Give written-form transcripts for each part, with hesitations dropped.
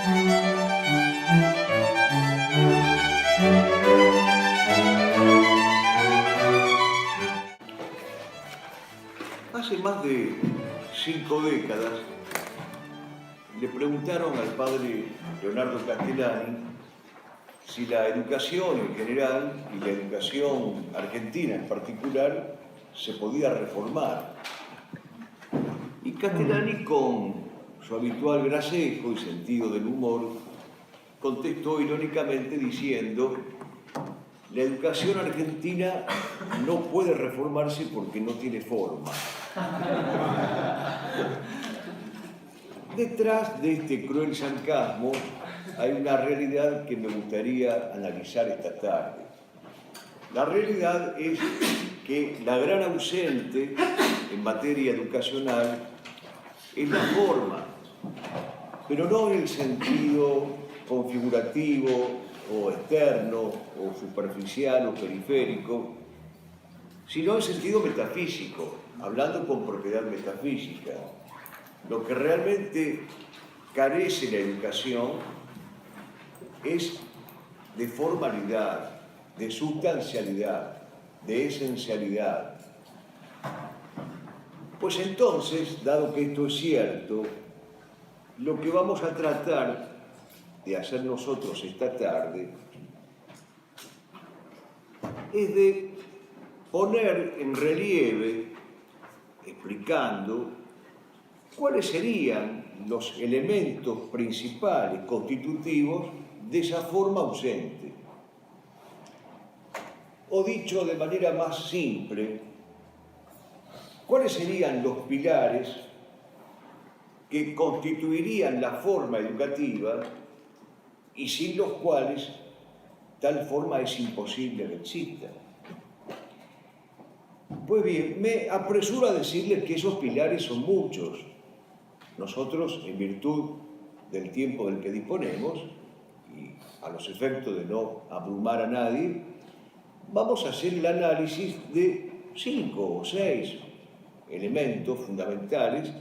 Hace más de 5 décadas le preguntaron al padre Leonardo Castellani si la educación en general y la educación argentina en particular se podía reformar. Y Castellani, con su habitual gracejo y sentido del humor, contestó irónicamente diciendo: la educación argentina no puede reformarse porque no tiene forma. Detrás de este cruel sarcasmo hay una realidad que me gustaría analizar esta tarde. La realidad es que la gran ausente en materia educacional es la forma, pero no en el sentido configurativo o externo o superficial o periférico, sino en sentido metafísico, hablando con propiedad metafísica. Lo que realmente carece la educación es de formalidad, de sustancialidad, de esencialidad. Pues entonces, dado que esto es cierto, lo que vamos a tratar de hacer nosotros esta tarde es de poner en relieve, explicando, cuáles serían los elementos principales constitutivos de esa forma ausente. O dicho de manera más simple, cuáles serían los pilares que constituirían la forma educativa y sin los cuales tal forma es imposible que exista. Pues bien, me apresuro a decirles que esos pilares son muchos. Nosotros, en virtud del tiempo del que disponemos, y a los efectos de no abrumar a nadie, vamos a hacer el análisis de 5 o 6 elementos fundamentales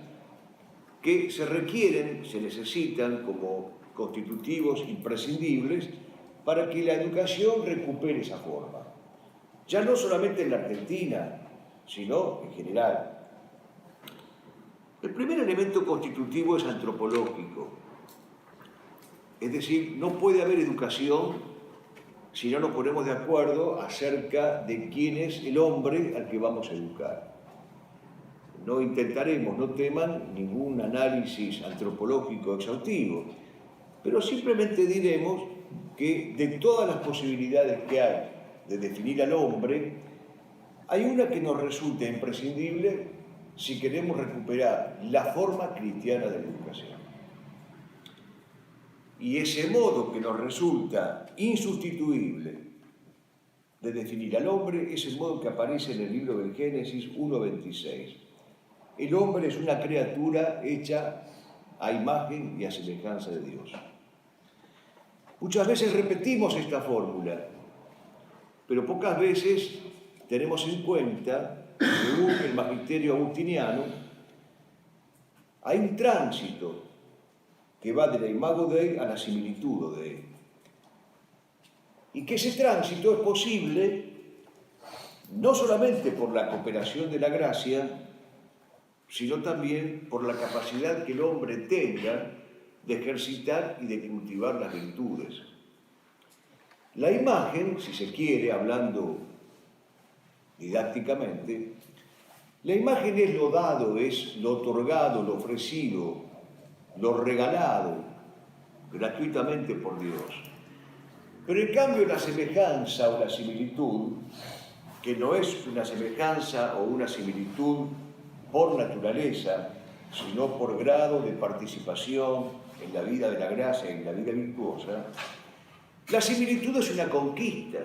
que se requieren, se necesitan como constitutivos imprescindibles para que la educación recupere esa forma. Ya no solamente en la Argentina, sino en general. El primer elemento constitutivo es antropológico. Es decir, no puede haber educación si no nos ponemos de acuerdo acerca de quién es el hombre al que vamos a educar. No intentaremos, no teman, ningún análisis antropológico exhaustivo, pero simplemente diremos que de todas las posibilidades que hay de definir al hombre, hay una que nos resulta imprescindible si queremos recuperar la forma cristiana de la educación. Y ese modo que nos resulta insustituible de definir al hombre es el modo que aparece en el libro del Génesis 1:26. El hombre es una criatura hecha a imagen y a semejanza de Dios. Muchas veces repetimos esta fórmula, pero pocas veces tenemos en cuenta, según el magisterio agustiniano, hay un tránsito que va de la imago Dei a la similitudo Dei. Y que ese tránsito es posible no solamente por la cooperación de la gracia, sino también por la capacidad que el hombre tenga de ejercitar y de cultivar las virtudes. La imagen, si se quiere, hablando didácticamente, la imagen es lo dado, es lo otorgado, lo ofrecido, lo regalado gratuitamente por Dios. Pero en cambio la semejanza o la similitud, que no es una semejanza o una similitud por naturaleza, sino por grado de participación en la vida de la gracia y en la vida virtuosa, la similitud es una conquista,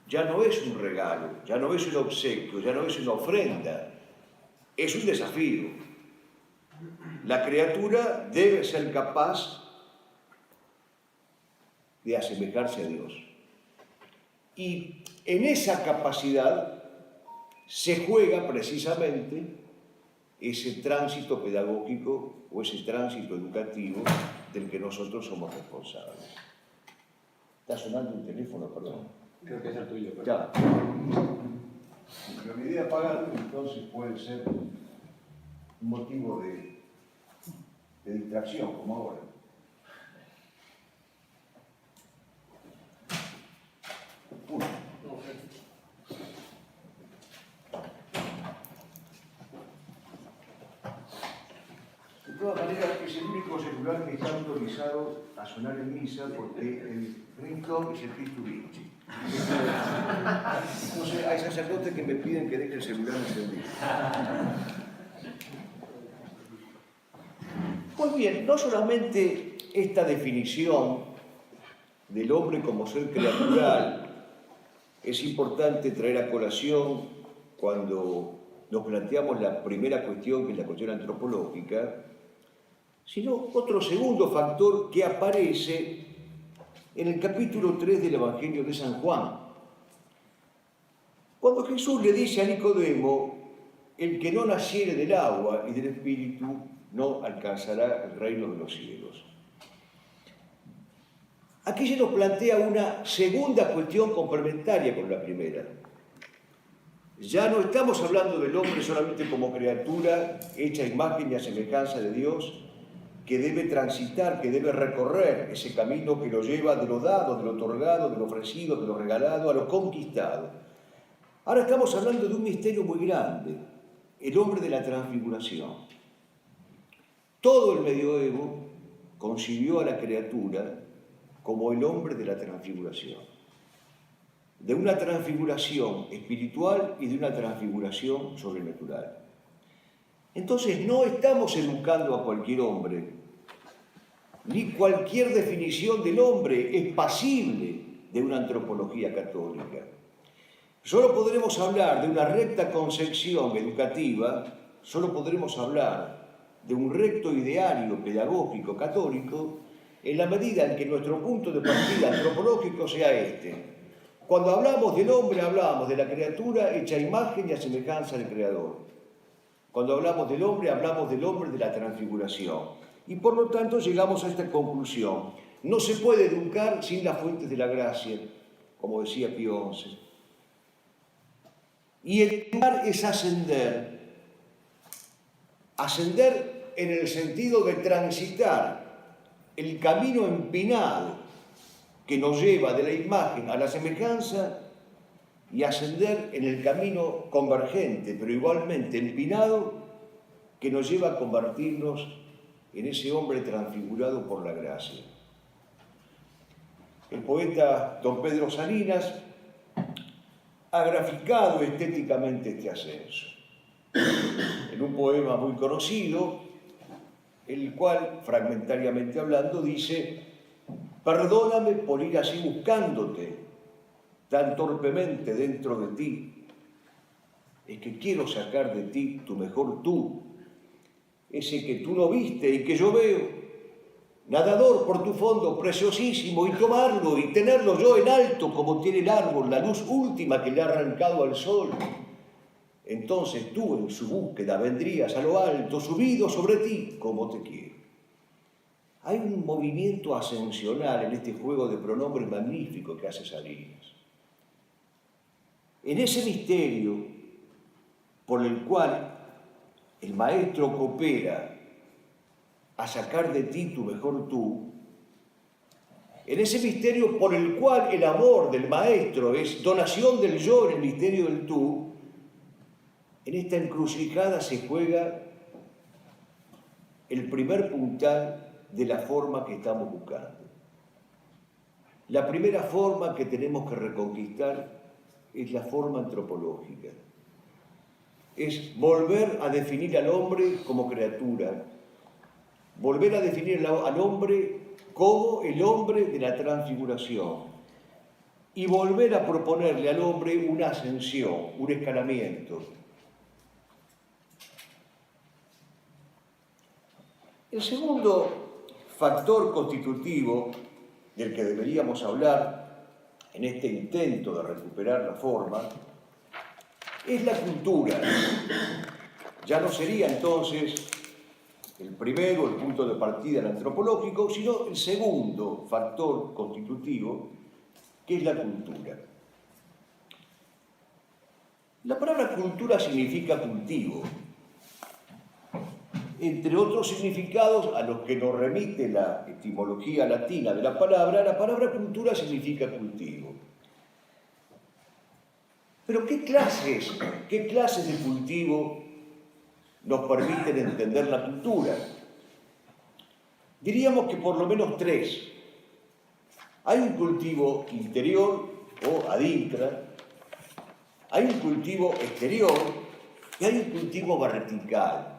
ya no es un regalo, ya no es un obsequio, ya no es una ofrenda, es un desafío. La criatura debe ser capaz de asemejarse a Dios. Y en esa capacidad se juega precisamente ese tránsito pedagógico o ese tránsito educativo del que nosotros somos responsables. Está sonando un teléfono, perdón. Creo que es el tuyo. Pero... Ya. Pero mi idea apagado, entonces puede ser un motivo de distracción, como ahora. De todas maneras, es el único celular que está autorizado a sonar en misa porque el ringtone es el Cristo Vinci. Entonces hay sacerdotes que me piden que deje el celular encendido. Pues bien, no solamente esta definición del hombre como ser criatural es importante traer a colación cuando nos planteamos la primera cuestión, que es la cuestión antropológica, sino otro segundo factor que aparece en el capítulo 3 del Evangelio de San Juan. Cuando Jesús le dice a Nicodemo, el que no naciere del agua y del Espíritu no alcanzará el reino de los cielos. Aquí se nos plantea una segunda cuestión complementaria con la primera. Ya no estamos hablando del hombre solamente como criatura hecha a imagen y a semejanza de Dios, que debe transitar, que debe recorrer ese camino que lo lleva de lo dado, de lo otorgado, de lo ofrecido, de lo regalado, a lo conquistado. Ahora estamos hablando de un misterio muy grande, el hombre de la transfiguración. Todo el medioevo concibió a la criatura como el hombre de la transfiguración. De una transfiguración espiritual y de una transfiguración sobrenatural. Entonces no estamos educando a cualquier hombre, ni cualquier definición del hombre es pasible de una antropología católica. Solo podremos hablar de una recta concepción educativa, solo podremos hablar de un recto ideario pedagógico católico en la medida en que nuestro punto de partida antropológico sea este. Cuando hablamos del hombre, hablamos de la criatura hecha a imagen y a semejanza del Creador. Cuando hablamos del hombre de la transfiguración. Y por lo tanto llegamos a esta conclusión. No se puede educar sin las fuentes de la gracia, como decía Pío XI. Y educar es ascender. Ascender en el sentido de transitar el camino empinado que nos lleva de la imagen a la semejanza y ascender en el camino convergente, pero igualmente empinado, que nos lleva a convertirnos en ese hombre transfigurado por la gracia. El poeta don Pedro Salinas ha graficado estéticamente este ascenso en un poema muy conocido, el cual, fragmentariamente hablando, dice: perdóname por ir así buscándote tan torpemente dentro de ti, es que quiero sacar de ti tu mejor tú, ese que tú no viste y que yo veo, nadador por tu fondo preciosísimo, y tomarlo y tenerlo yo en alto como tiene el árbol, la luz última que le ha arrancado al sol. Entonces tú en su búsqueda vendrías a lo alto, subido sobre ti como te quiero. Hay un movimiento ascensional en este juego de pronombres magnífico que hace Salinas. En ese misterio por el cual el maestro coopera a sacar de ti tu mejor tú, en ese misterio por el cual el amor del maestro es donación del yo en el misterio del tú, en esta encrucijada se juega el primer puntal de la forma que estamos buscando. La primera forma que tenemos que reconquistar es la forma antropológica. Es volver a definir al hombre como criatura, volver a definir al hombre como el hombre de la transfiguración y volver a proponerle al hombre una ascensión, un escalamiento. El segundo factor constitutivo del que deberíamos hablar en este intento de recuperar la forma es la cultura. Ya no sería entonces el primero, el punto de partida, el antropológico, sino el segundo factor constitutivo, que es la cultura. La palabra cultura significa cultivo. Entre otros significados a los que nos remite la etimología latina de la palabra cultura significa cultivo. Pero ¿qué clases de cultivo nos permiten entender la cultura? Diríamos que por lo menos tres. Hay un cultivo interior o adincra, hay un cultivo exterior y hay un cultivo vertical.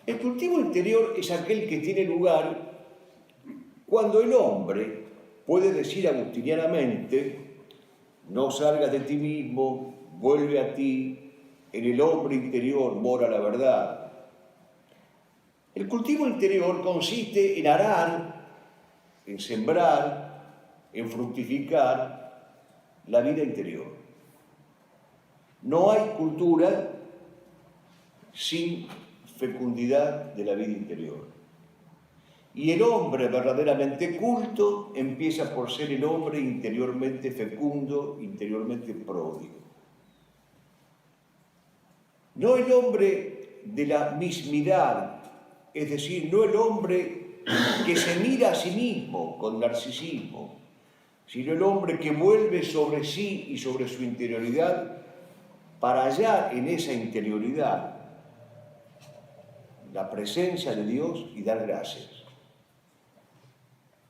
El cultivo interior es aquel que tiene lugar cuando el hombre puede decir agustinianamente: no salgas de ti mismo, vuelve a ti, en el hombre interior mora la verdad. El cultivo interior consiste en arar, en sembrar, en fructificar la vida interior. No hay cultura sin fecundidad de la vida interior. Y el hombre verdaderamente culto empieza por ser el hombre interiormente fecundo, interiormente pródigo. No el hombre de la mismidad, es decir, no el hombre que se mira a sí mismo con narcisismo, sino el hombre que vuelve sobre sí y sobre su interioridad para hallar en esa interioridad la presencia de Dios y dar gracias.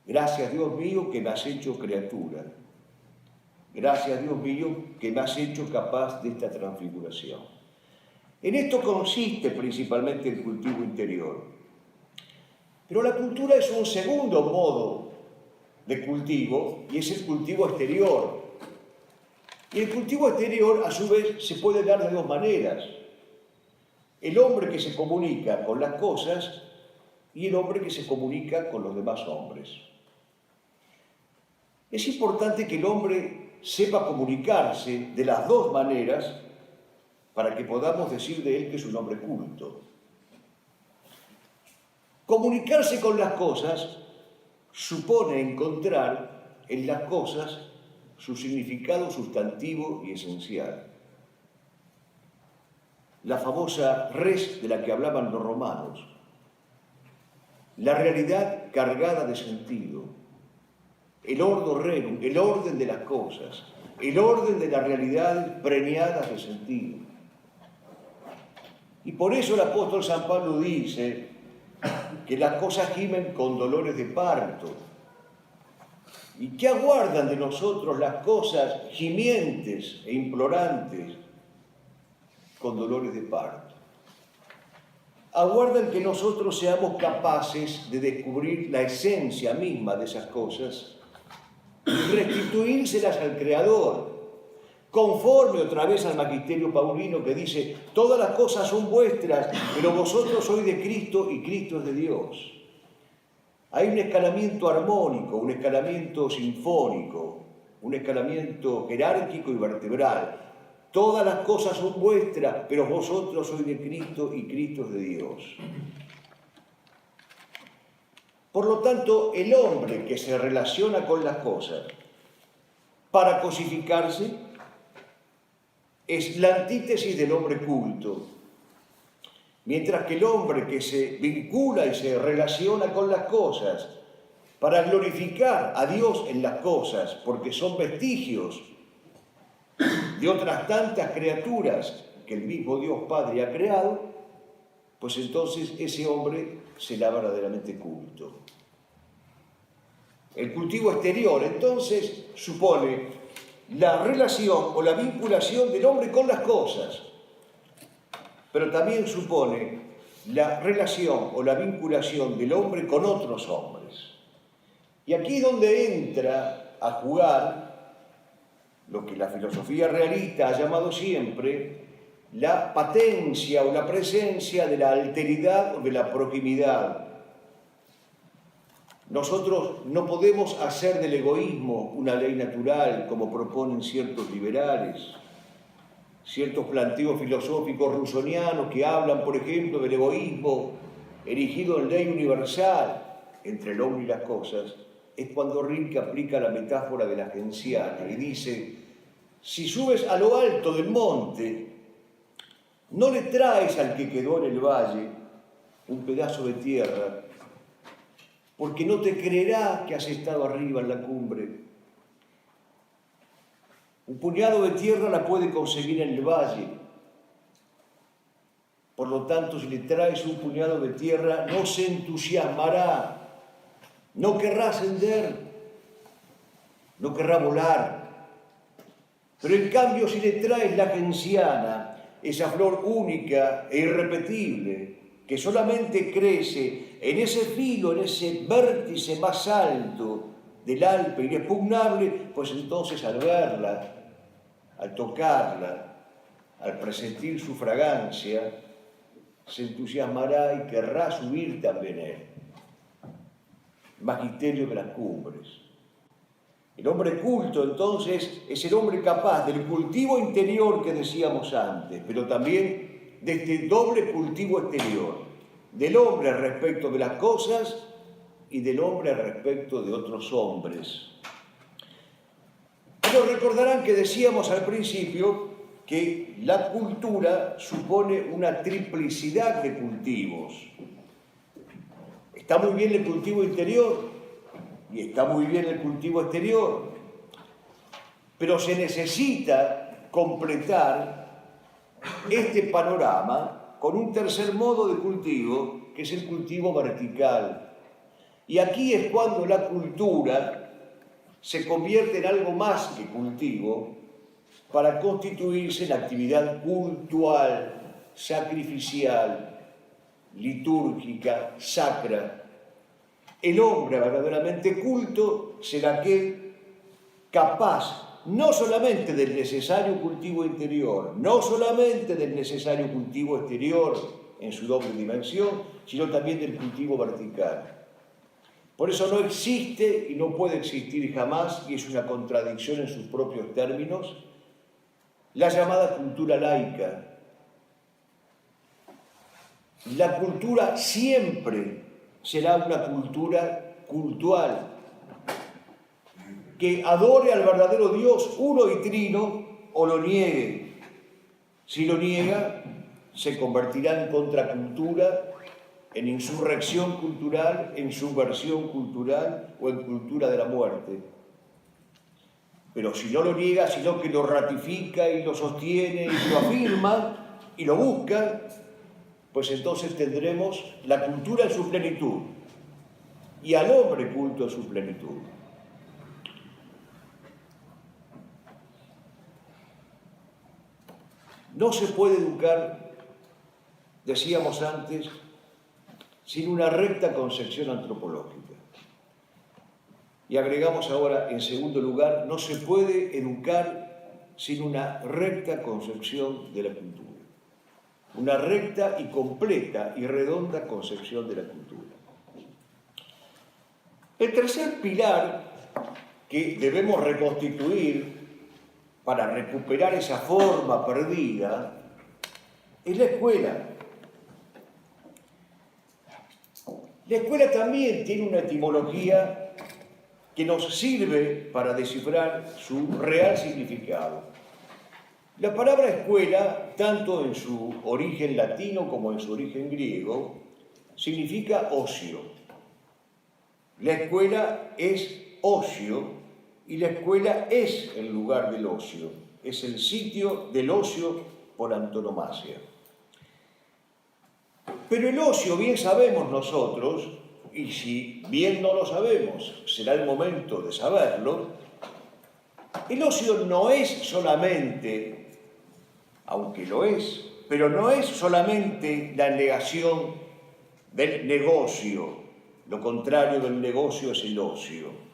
Gracias, Dios mío, que me has hecho criatura. Gracias, Dios mío, que me has hecho capaz de esta transfiguración. En esto consiste principalmente el cultivo interior. Pero la cultura es un segundo modo de cultivo y es el cultivo exterior. Y el cultivo exterior, a su vez, se puede dar de dos maneras. El hombre que se comunica con las cosas y el hombre que se comunica con los demás hombres. Es importante que el hombre sepa comunicarse de las dos maneras para que podamos decir de él que es un hombre culto. Comunicarse con las cosas supone encontrar en las cosas su significado sustantivo y esencial. La famosa res de la que hablaban los romanos, la realidad cargada de sentido, el ordo rerum, el orden de las cosas, el orden de las realidades preñadas de sentido. Y por eso el apóstol San Pablo dice que las cosas gimen con dolores de parto. ¿Y qué aguardan de nosotros las cosas gimientes e implorantes con dolores de parto? Aguardan que nosotros seamos capaces de descubrir la esencia misma de esas cosas y restituírselas al Creador, conforme otra vez al magisterio paulino que dice: todas las cosas son vuestras, pero vosotros sois de Cristo y Cristo es de Dios. Hay un escalamiento armónico, un escalamiento sinfónico, un escalamiento jerárquico y vertebral. Todas las cosas son vuestras, pero vosotros sois de Cristo y Cristo es de Dios. Por lo tanto, el hombre que se relaciona con las cosas para cosificarse es la antítesis del hombre culto. Mientras que el hombre que se vincula y se relaciona con las cosas para glorificar a Dios en las cosas, porque son vestigios de otras tantas criaturas que el mismo Dios Padre ha creado, pues entonces ese hombre será verdaderamente culto. El cultivo exterior, entonces, supone la relación o la vinculación del hombre con las cosas, pero también supone la relación o la vinculación del hombre con otros hombres. Y aquí es donde entra a jugar lo que la filosofía realista ha llamado siempre la patencia o la presencia de la alteridad o de la proximidad. Nosotros no podemos hacer del egoísmo una ley natural como proponen ciertos liberales, ciertos planteos filosóficos rusonianos que hablan, por ejemplo, del egoísmo erigido en ley universal entre el hombre y las cosas, es cuando Rilke aplica la metáfora de la genciana y dice: si subes a lo alto del monte, no le traes al que quedó en el valle un pedazo de tierra, porque no te creerá que has estado arriba en la cumbre. Un puñado de tierra la puede conseguir en el valle. Por lo tanto, si le traes un puñado de tierra, no se entusiasmará, no querrá ascender, no querrá volar. Pero en cambio, si le traes la genciana, esa flor única e irrepetible, que solamente crece en ese filo, en ese vértice más alto del Alpe inexpugnable, pues entonces al verla, al tocarla, al presentir su fragancia, se entusiasmará y querrá subir también él. Magisterio de las cumbres. El hombre culto, entonces, es el hombre capaz del cultivo interior que decíamos antes, pero también de este doble cultivo exterior, del hombre respecto de las cosas y del hombre respecto de otros hombres. Pero recordarán que decíamos al principio que la cultura supone una triplicidad de cultivos. Está muy bien el cultivo interior y está muy bien el cultivo exterior, pero se necesita completar este panorama con un tercer modo de cultivo, que es el cultivo vertical. Y aquí es cuando la cultura se convierte en algo más que cultivo para constituirse en actividad cultual, sacrificial, litúrgica, sacra. El hombre verdaderamente culto será aquel capaz no solamente del necesario cultivo interior, no solamente del necesario cultivo exterior en su doble dimensión, sino también del cultivo vertical. Por eso no existe y no puede existir jamás, y es una contradicción en sus propios términos, la llamada cultura laica. La cultura siempre será una cultura cultual, que adore al verdadero Dios uno y trino o lo niegue. Si lo niega, se convertirá en contracultura, en insurrección cultural, en subversión cultural o en cultura de la muerte. Pero si no lo niega, sino que lo ratifica y lo sostiene y lo afirma y lo busca, pues entonces tendremos la cultura en su plenitud y al hombre culto en su plenitud. No se puede educar, decíamos antes, sin una recta concepción antropológica. Y agregamos ahora, en segundo lugar, no se puede educar sin una recta concepción de la cultura. Una recta y completa y redonda concepción de la cultura. El tercer pilar que debemos reconstituir para recuperar esa forma perdida es la escuela. La escuela también tiene una etimología que nos sirve para descifrar su real significado. La palabra escuela, tanto en su origen latino como en su origen griego, significa ocio. La escuela es ocio y la escuela es el lugar del ocio, es el sitio del ocio por antonomasia. Pero el ocio, bien sabemos nosotros, y si bien no lo sabemos, será el momento de saberlo, el ocio no es solamente, aunque lo es, pero no es solamente la negación del negocio. Lo contrario del negocio es el ocio.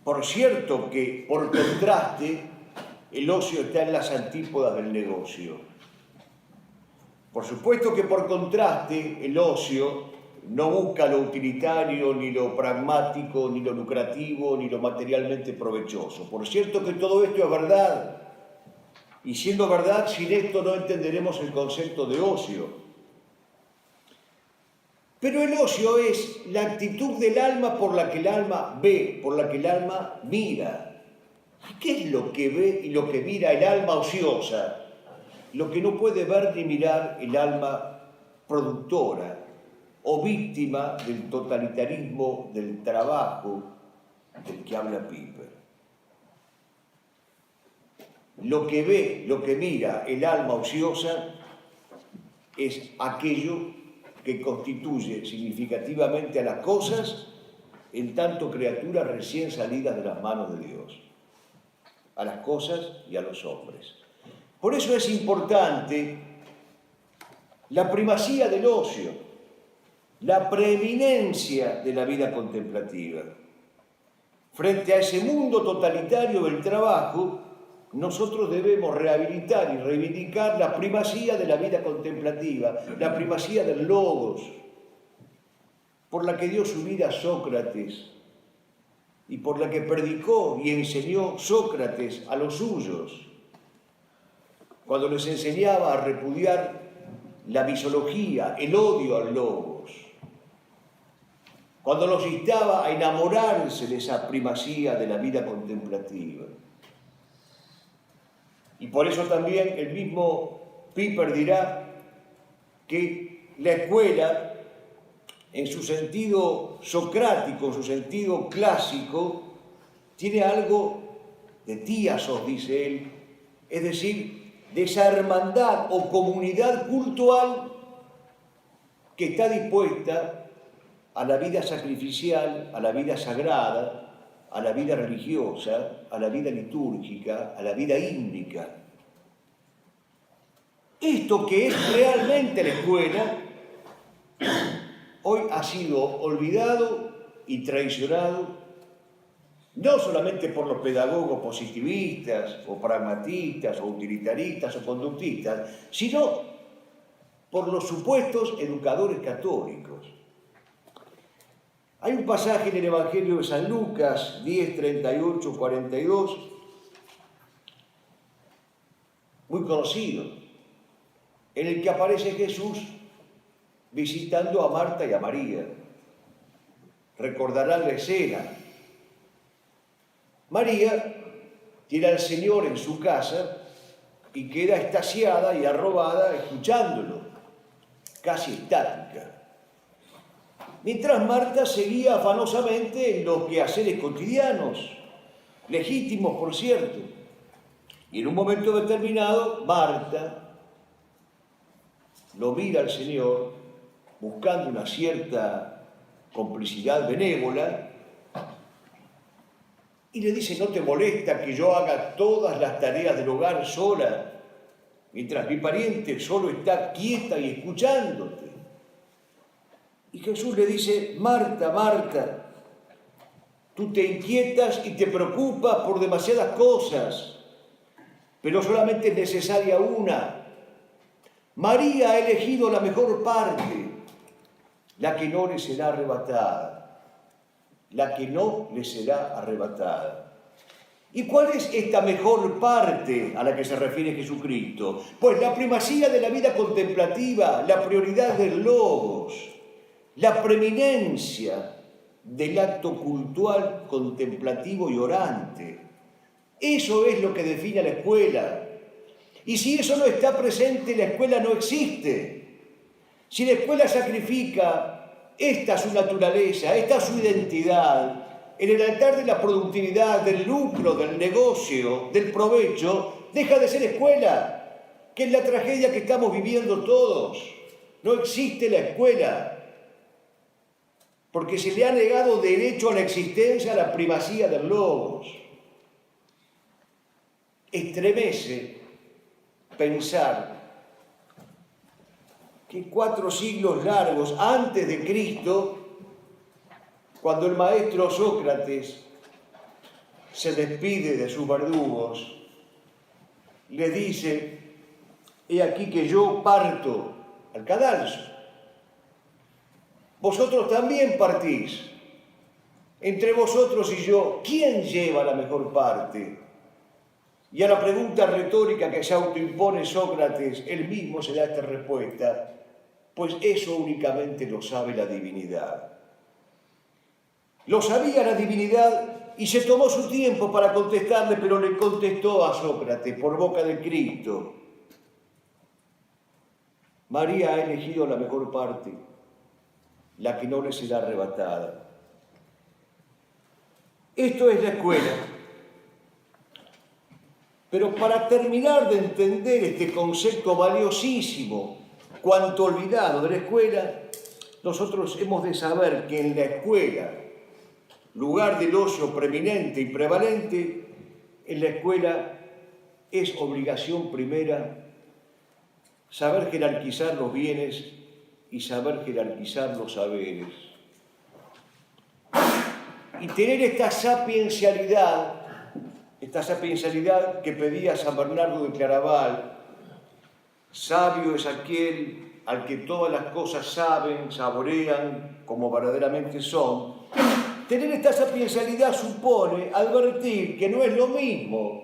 Por cierto que, por contraste, el ocio está en las antípodas del negocio. Por supuesto que, por contraste, el ocio no busca lo utilitario, ni lo pragmático, ni lo lucrativo, ni lo materialmente provechoso. Por cierto que todo esto es verdad. Y siendo verdad, sin esto no entenderemos el concepto de ocio. Pero el ocio es la actitud del alma por la que el alma ve, por la que el alma mira. ¿Qué es lo que ve y lo que mira el alma ociosa? Lo que no puede ver ni mirar el alma productora o víctima del totalitarismo del trabajo del que habla Piper. Lo que ve, lo que mira el alma ociosa es aquello que constituye significativamente a las cosas en tanto criaturas recién salidas de las manos de Dios, a las cosas y a los hombres. Por eso es importante la primacía del ocio, la preeminencia de la vida contemplativa. Frente a ese mundo totalitario del trabajo, nosotros debemos rehabilitar y reivindicar la primacía de la vida contemplativa, la primacía del logos, por la que dio su vida Sócrates y por la que predicó y enseñó Sócrates a los suyos, cuando les enseñaba a repudiar la misología, el odio al logos, cuando los instaba a enamorarse de esa primacía de la vida contemplativa. Y por eso también el mismo Piper dirá que la escuela, en su sentido socrático, en su sentido clásico, tiene algo de tíasos, dice él, es decir, de esa hermandad o comunidad cultural que está dispuesta a la vida sacrificial, a la vida sagrada, a la vida religiosa, a la vida litúrgica, a la vida hímnica. Esto que es realmente la escuela, hoy ha sido olvidado y traicionado, no solamente por los pedagogos positivistas, o pragmatistas, o utilitaristas, o conductistas, sino por los supuestos educadores católicos. Hay un pasaje en el Evangelio de San Lucas, 10, 38, 42, muy conocido, en el que aparece Jesús visitando a Marta y a María. Recordarán la escena. María tiene al Señor en su casa y queda extasiada y arrobada escuchándolo, casi estática. Mientras Marta seguía afanosamente en los quehaceres cotidianos, legítimos por cierto. Y en un momento determinado, Marta lo mira al Señor buscando una cierta complicidad benévola y le dice: ¿no te molesta que yo haga todas las tareas del hogar sola, mientras mi pariente solo está quieta y escuchándote? Y Jesús le dice: Marta, Marta, tú te inquietas y te preocupas por demasiadas cosas, pero solamente es necesaria una. María ha elegido la mejor parte, la que no le será arrebatada, la que no le será arrebatada. ¿Y cuál es esta mejor parte a la que se refiere Jesucristo? Pues la primacía de la vida contemplativa, la prioridad del logos, la preeminencia del acto cultural, contemplativo y orante. Eso es lo que define a la escuela. Y si eso no está presente, la escuela no existe. Si la escuela sacrifica esta su naturaleza, esta su identidad, en el altar de la productividad, del lucro, del negocio, del provecho, deja de ser escuela, que es la tragedia que estamos viviendo todos. No existe la escuela, porque se le ha negado derecho a la existencia, a la primacía del logos. Estremece pensar que 4 siglos largos antes de Cristo, cuando el maestro Sócrates se despide de sus verdugos, le dice: he aquí que yo parto al cadalso. Vosotros también partís. Entre vosotros y yo, ¿quién lleva la mejor parte? Y a la pregunta retórica que se autoimpone Sócrates, él mismo se da esta respuesta: pues eso únicamente lo sabe la divinidad. Lo sabía la divinidad y se tomó su tiempo para contestarle, pero le contestó a Sócrates por boca de Cristo: María ha elegido la mejor parte, la que no le será arrebatada. Esto es la escuela. Pero para terminar de entender este concepto valiosísimo, cuanto olvidado de la escuela, nosotros hemos de saber que en la escuela, lugar del ocio preeminente y prevalente, en la escuela es obligación primera saber jerarquizar los bienes y saber jerarquizar los saberes. Y tener esta sapiencialidad que pedía San Bernardo de Claraval: sabio es aquel al que todas las cosas saben, saborean como verdaderamente son. Tener esta sapiencialidad supone advertir que no es lo mismo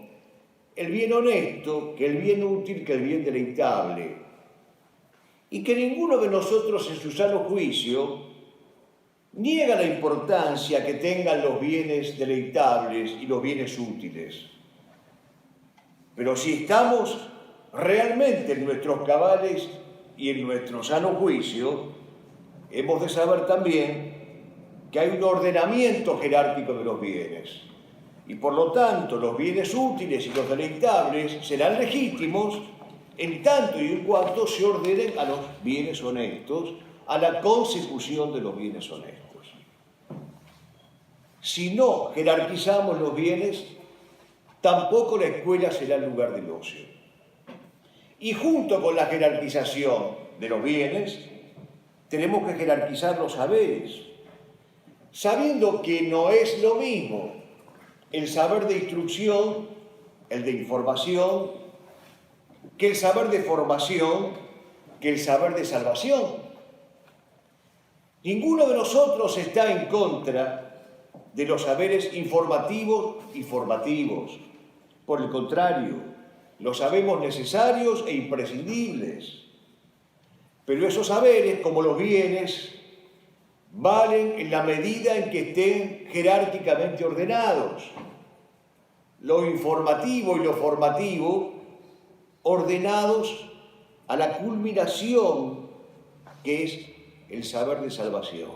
el bien honesto que el bien útil que el bien deleitable, y que ninguno de nosotros en su sano juicio niega la importancia que tengan los bienes deleitables y los bienes útiles. Pero si estamos realmente en nuestros cabales y en nuestro sano juicio, hemos de saber también que hay un ordenamiento jerárquico de los bienes. Y por lo tanto, los bienes útiles y los deleitables serán legítimos en tanto y en cuanto se ordenen a los bienes honestos, a la consecución de los bienes honestos. Si no jerarquizamos los bienes, tampoco la escuela será el lugar del ocio. Y junto con la jerarquización de los bienes, tenemos que jerarquizar los saberes, sabiendo que no es lo mismo el saber de instrucción, el de información, que el saber de formación, que el saber de salvación. Ninguno de nosotros está en contra de los saberes informativos y formativos. Por el contrario, los sabemos necesarios e imprescindibles. Pero esos saberes, como los bienes, valen en la medida en que estén jerárquicamente ordenados. Lo informativo y lo formativo ordenados a la culminación que es el saber de salvación.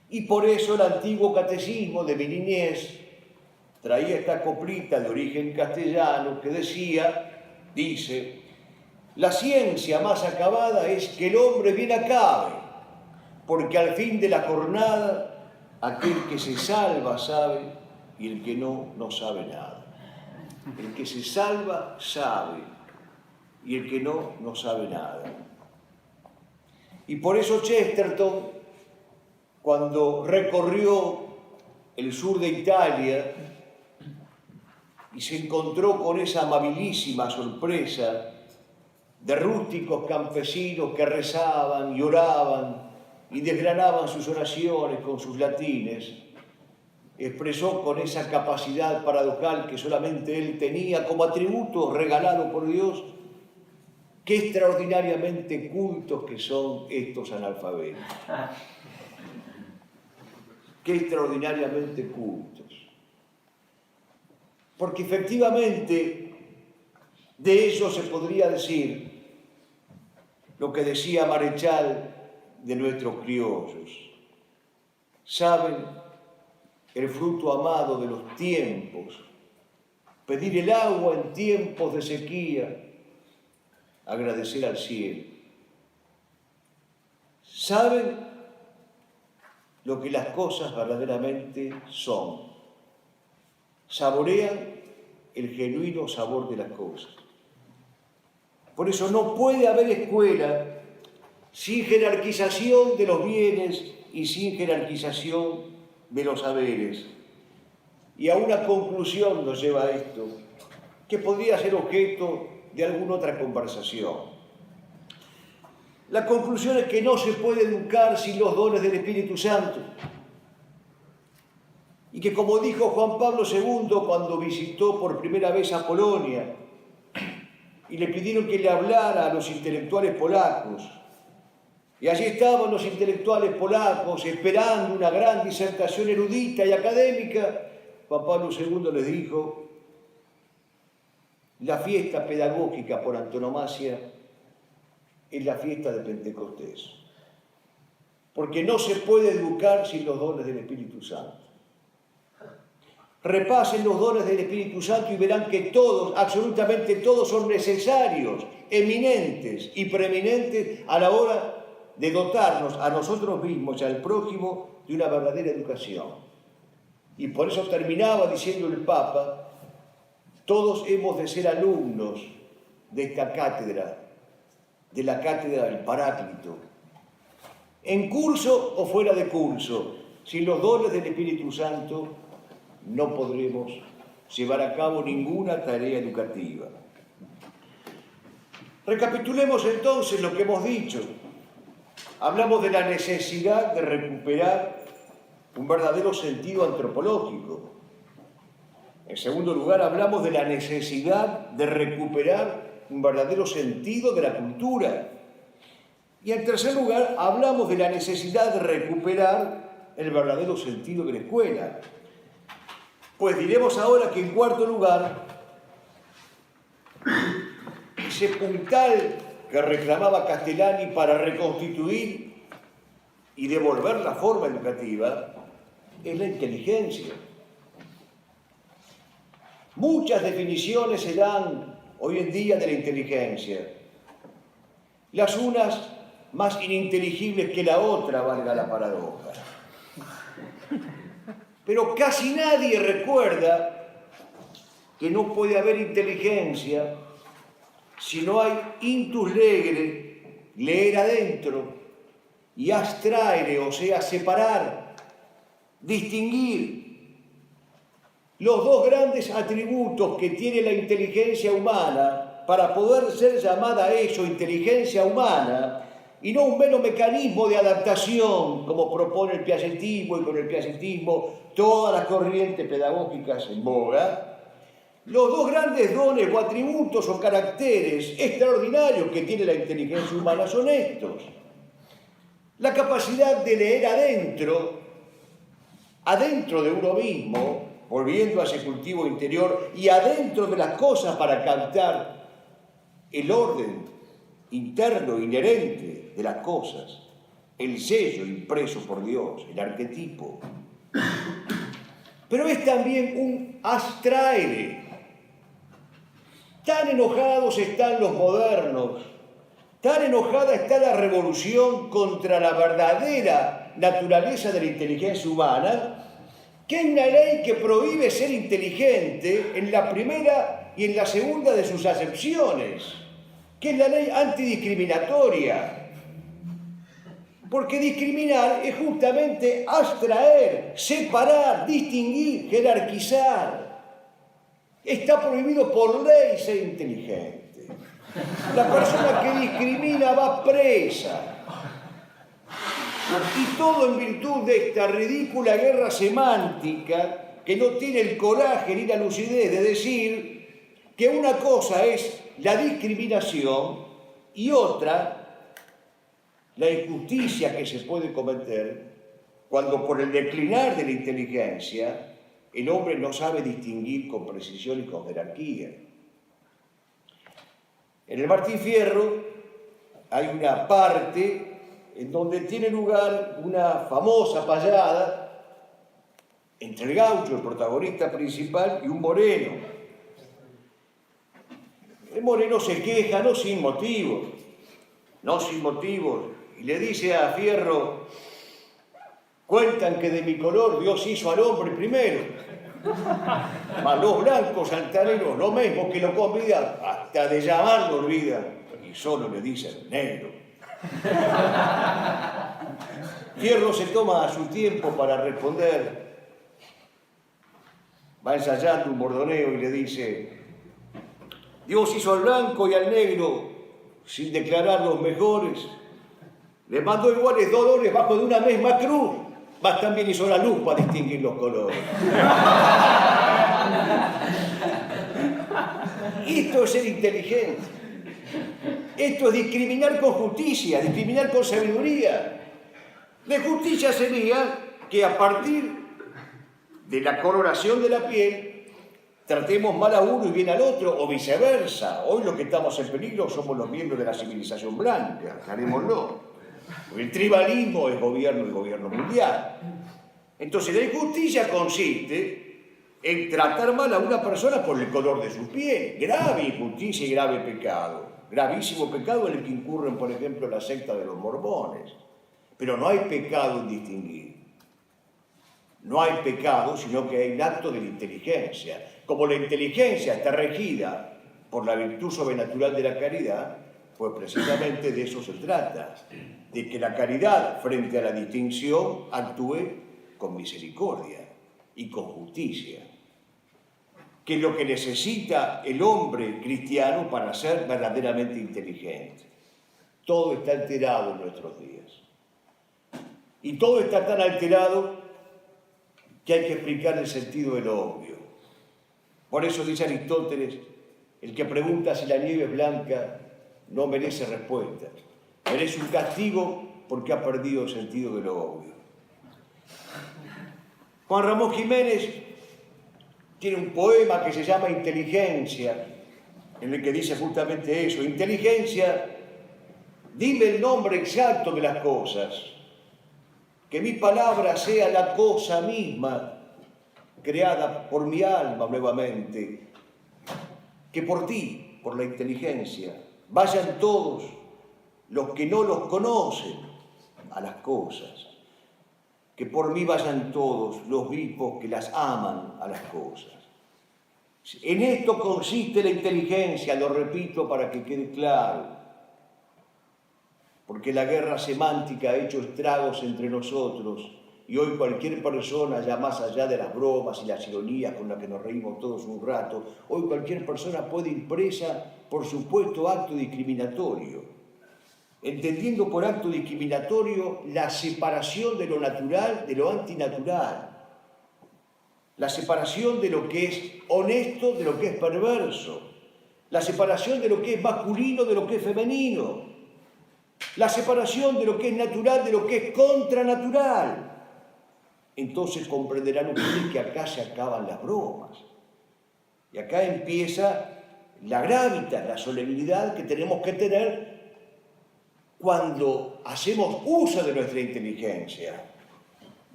Y por eso el antiguo catecismo de mi niñez traía esta coplita de origen castellano que dice: la ciencia más acabada es que el hombre bien acabe, porque al fin de la jornada aquel que se salva sabe y el que no, no sabe nada. El que se salva sabe y el que no, no sabe nada. Y por eso Chesterton, cuando recorrió el sur de Italia y se encontró con esa amabilísima sorpresa de rústicos campesinos que rezaban y oraban y desgranaban sus oraciones con sus latines, expresó con esa capacidad paradojal que solamente él tenía como atributo regalado por Dios: qué extraordinariamente cultos que son estos analfabetos. Qué extraordinariamente cultos. Porque efectivamente de ellos se podría decir lo que decía Marechal de nuestros criollos: saben el fruto amado de los tiempos, pedir el agua en tiempos de sequía, agradecer al cielo. Saben lo que las cosas verdaderamente son. Saborean el genuino sabor de las cosas. Por eso no puede haber escuela sin jerarquización de los bienes y sin jerarquización de los saberes. Y a una conclusión nos lleva esto, que podría ser objeto de alguna otra conversación. La conclusión es que no se puede educar sin los dones del Espíritu Santo. y que, como dijo Juan Pablo II cuando visitó por primera vez a Polonia y le pidieron que le hablara a los intelectuales polacos, y allí estaban los intelectuales polacos esperando una gran disertación erudita y académica, Juan Pablo II les dijo: la fiesta pedagógica por antonomasia es la fiesta de Pentecostés, porque no se puede educar sin los dones del Espíritu Santo. Repasen los dones del Espíritu Santo y verán que todos, absolutamente todos, son necesarios, eminentes y preeminentes a la hora de dotarnos a nosotros mismos y al prójimo de una verdadera educación. Y por eso terminaba diciendo el Papa: todos hemos de ser alumnos de esta cátedra, de la cátedra del Paráclito, en curso o fuera de curso. Sin los dones del Espíritu Santo no podremos llevar a cabo ninguna tarea educativa. Recapitulemos entonces lo que hemos dicho. Hablamos de la necesidad de recuperar un verdadero sentido antropológico. En segundo lugar, hablamos de la necesidad de recuperar un verdadero sentido de la cultura. Y en tercer lugar, hablamos de la necesidad de recuperar el verdadero sentido de la escuela. Pues diremos ahora que, en cuarto lugar, ese puntal que reclamaba Castellani para reconstituir y devolver la forma educativa es la inteligencia. Muchas definiciones se dan hoy en día de la inteligencia. Las unas más ininteligibles que la otra, valga la paradoja. Pero casi nadie recuerda que no puede haber inteligencia si no hay intus legere, leer adentro, y abstraere, o sea, separar, distinguir. Los dos grandes atributos que tiene la inteligencia humana para poder ser llamada eso inteligencia humana, y no un mero mecanismo de adaptación, como propone el piagetismo, y con el piagetismo todas las corrientes pedagógicas en boga. Los dos grandes dones o atributos o caracteres extraordinarios que tiene la inteligencia humana son estos: la capacidad de leer adentro de uno mismo, volviendo a ese cultivo interior, y adentro de las cosas para captar el orden interno inherente de las cosas, el sello impreso por Dios, el arquetipo. Pero es también un abstraere. Tan enojados están los modernos, tan enojada está la revolución contra la verdadera naturaleza de la inteligencia humana, que hay una ley que prohíbe ser inteligente en la primera y en la segunda de sus acepciones, que es la ley antidiscriminatoria. Porque discriminar es justamente abstraer, separar, distinguir, jerarquizar. Está prohibido por ley ser inteligente. La persona que discrimina va presa. Y todo en virtud de esta ridícula guerra semántica que no tiene el coraje ni la lucidez de decir que una cosa es la discriminación y otra la injusticia que se puede cometer cuando, por el declinar de la inteligencia, el hombre no sabe distinguir con precisión y con jerarquía. En el Martín Fierro hay una parte en donde tiene lugar una famosa payada entre el gaucho, el protagonista principal, y un moreno. El moreno se queja, no sin motivos, y le dice a Fierro: cuentan que de mi color Dios hizo al hombre primero, mas los blancos altaneros, lo mismo que lo convidan, hasta de llamarlo olvidan, y solo le dicen negro. Fierro se toma su tiempo para responder, va ensayando un bordoneo y le dice: Dios hizo al blanco y al negro sin declarar los mejores, les mandó iguales dolores bajo de una misma cruz. Más también hizo la luz para distinguir los colores. Esto es ser inteligente. Esto es discriminar con justicia, discriminar con sabiduría. De justicia sería que a partir de la coloración de la piel tratemos mal a uno y bien al otro, o viceversa. Hoy los que estamos en peligro somos los miembros de la civilización blanca, aclarémoslo. El tribalismo es gobierno mundial. Entonces la injusticia consiste en tratar mal a una persona por el color de su piel. Grave injusticia y grave pecado. Gravísimo pecado en el que incurren, por ejemplo, la secta de los mormones. Pero no hay pecado en distinguir. No hay pecado, sino que hay un acto de la inteligencia. Como la inteligencia está regida por la virtud sobrenatural de la caridad, pues precisamente de eso se trata. De que la caridad, frente a la distinción, actúe con misericordia y con justicia. Que es lo que necesita el hombre cristiano para ser verdaderamente inteligente. Todo está alterado en nuestros días. Y todo está tan alterado que hay que explicar el sentido de lo obvio. Por eso dice Aristóteles, el que pregunta si la nieve es blanca no merece respuesta. Merece un castigo porque ha perdido el sentido de lo obvio. Juan Ramón Jiménez tiene un poema que se llama Inteligencia, en el que dice justamente eso. Inteligencia, dime el nombre exacto de las cosas. Que mi palabra sea la cosa misma, creada por mi alma nuevamente. Que por ti, por la inteligencia, vayan todos los que no los conocen a las cosas. Que por mí vayan todos los vivos que las aman a las cosas. En esto consiste la inteligencia, lo repito para que quede claro. Porque la guerra semántica ha hecho estragos entre nosotros y hoy cualquier persona, ya más allá de las bromas y las ironías con las que nos reímos todos un rato, hoy cualquier persona puede ir presa por supuesto acto discriminatorio, entendiendo por acto discriminatorio la separación de lo natural de lo antinatural, la separación de lo que es honesto de lo que es perverso, la separación de lo que es masculino de lo que es femenino, la separación de lo que es natural de lo que es contranatural. Entonces comprenderán ustedes que acá se acaban las bromas. Y acá empieza la gravitas, la solemnidad que tenemos que tener cuando hacemos uso de nuestra inteligencia.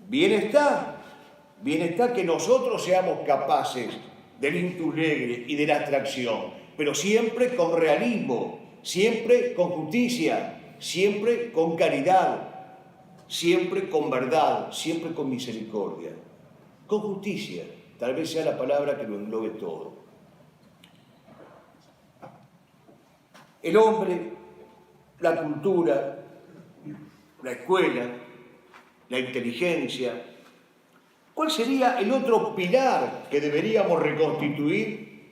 Bien está que nosotros seamos capaces del intulegre y de la abstracción, pero siempre con realismo, siempre con justicia, siempre con caridad, siempre con verdad, siempre con misericordia, con justicia, tal vez sea la palabra que lo englobe todo. El hombre, la cultura, la escuela, la inteligencia, ¿cuál sería el otro pilar que deberíamos reconstituir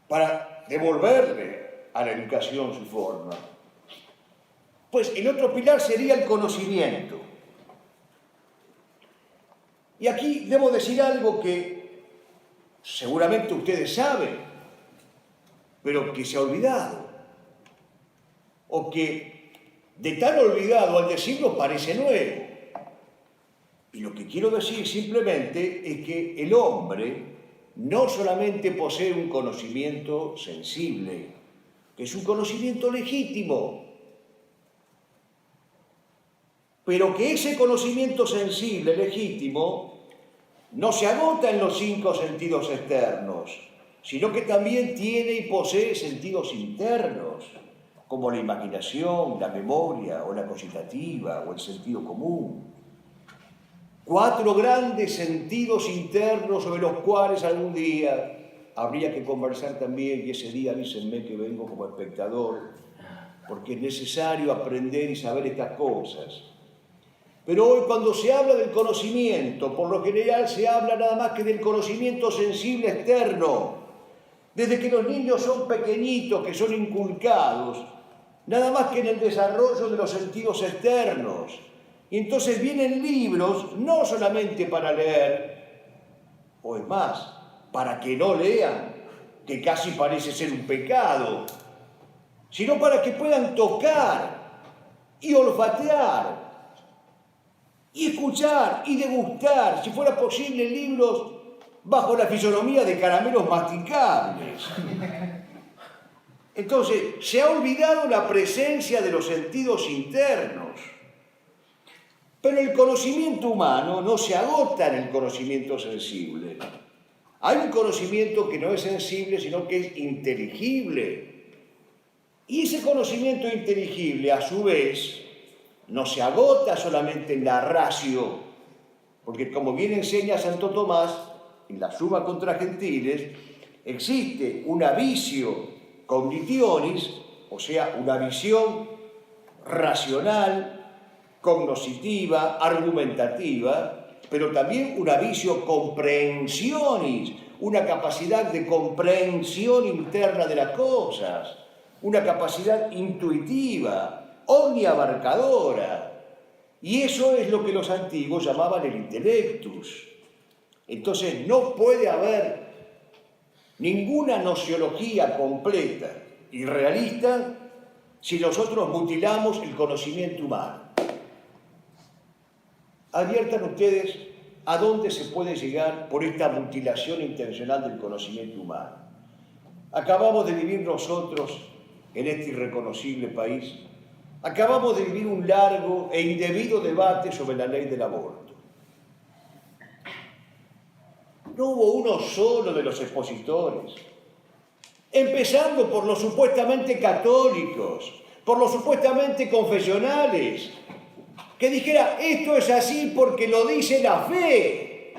para devolverle a la educación su forma? Pues el otro pilar sería el conocimiento. Y aquí debo decir algo que seguramente ustedes saben, pero que se ha olvidado, o que de tan olvidado al decirlo parece nuevo. Y lo que quiero decir simplemente es que el hombre no solamente posee un conocimiento sensible, que es un conocimiento legítimo, pero que ese conocimiento sensible, legítimo, no se agota en los 5 sentidos externos, sino que también tiene y posee sentidos internos, como la imaginación, la memoria, o la cogitativa, o el sentido común. 4 grandes sentidos internos sobre los cuales algún día habría que conversar también, y ese día avísenme que vengo como espectador, porque es necesario aprender y saber estas cosas. Pero hoy cuando se habla del conocimiento, por lo general se habla nada más que del conocimiento sensible externo. Desde que los niños son pequeñitos, que son inculcados, nada más que en el desarrollo de los sentidos externos. Y entonces vienen libros no solamente para leer, o es más, para que no lean, que casi parece ser un pecado, sino para que puedan tocar y olfatear y escuchar y degustar, si fuera posible, libros bajo la fisonomía de caramelos masticables. Entonces, se ha olvidado la presencia de los sentidos internos. Pero el conocimiento humano no se agota en el conocimiento sensible. Hay un conocimiento que no es sensible, sino que es inteligible. Y ese conocimiento inteligible, a su vez, no se agota solamente en la ratio, porque como bien enseña Santo Tomás, en la Summa contra Gentiles, existe una visio cognitionis, o sea, una visión racional, cognoscitiva, argumentativa, pero también una visio comprehensionis, una capacidad de comprensión interna de las cosas, una capacidad intuitiva, omniabarcadora. Y eso es lo que los antiguos llamaban el intellectus. Entonces no puede haber ninguna nociología completa y realista si nosotros mutilamos el conocimiento humano. Adviertan ustedes a dónde se puede llegar por esta mutilación intencional del conocimiento humano. Acabamos de vivir nosotros en este irreconocible país, acabamos de vivir un largo e indebido debate sobre la ley del aborto. No hubo uno solo de los expositores, empezando por los supuestamente católicos, por los supuestamente confesionales, que dijera, esto es así porque lo dice la fe,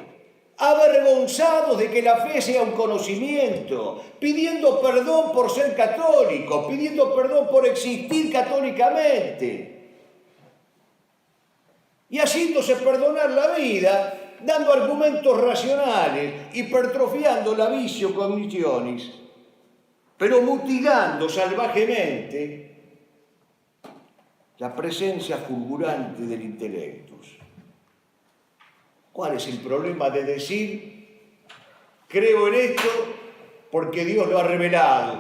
avergonzados de que la fe sea un conocimiento, pidiendo perdón por ser católicos, pidiendo perdón por existir católicamente, y haciéndose perdonar la vida, dando argumentos racionales, hipertrofiando la visio cognitionis, pero mutilando salvajemente la presencia fulgurante del intellectus. ¿Cuál es el problema de decir, creo en esto porque Dios lo ha revelado?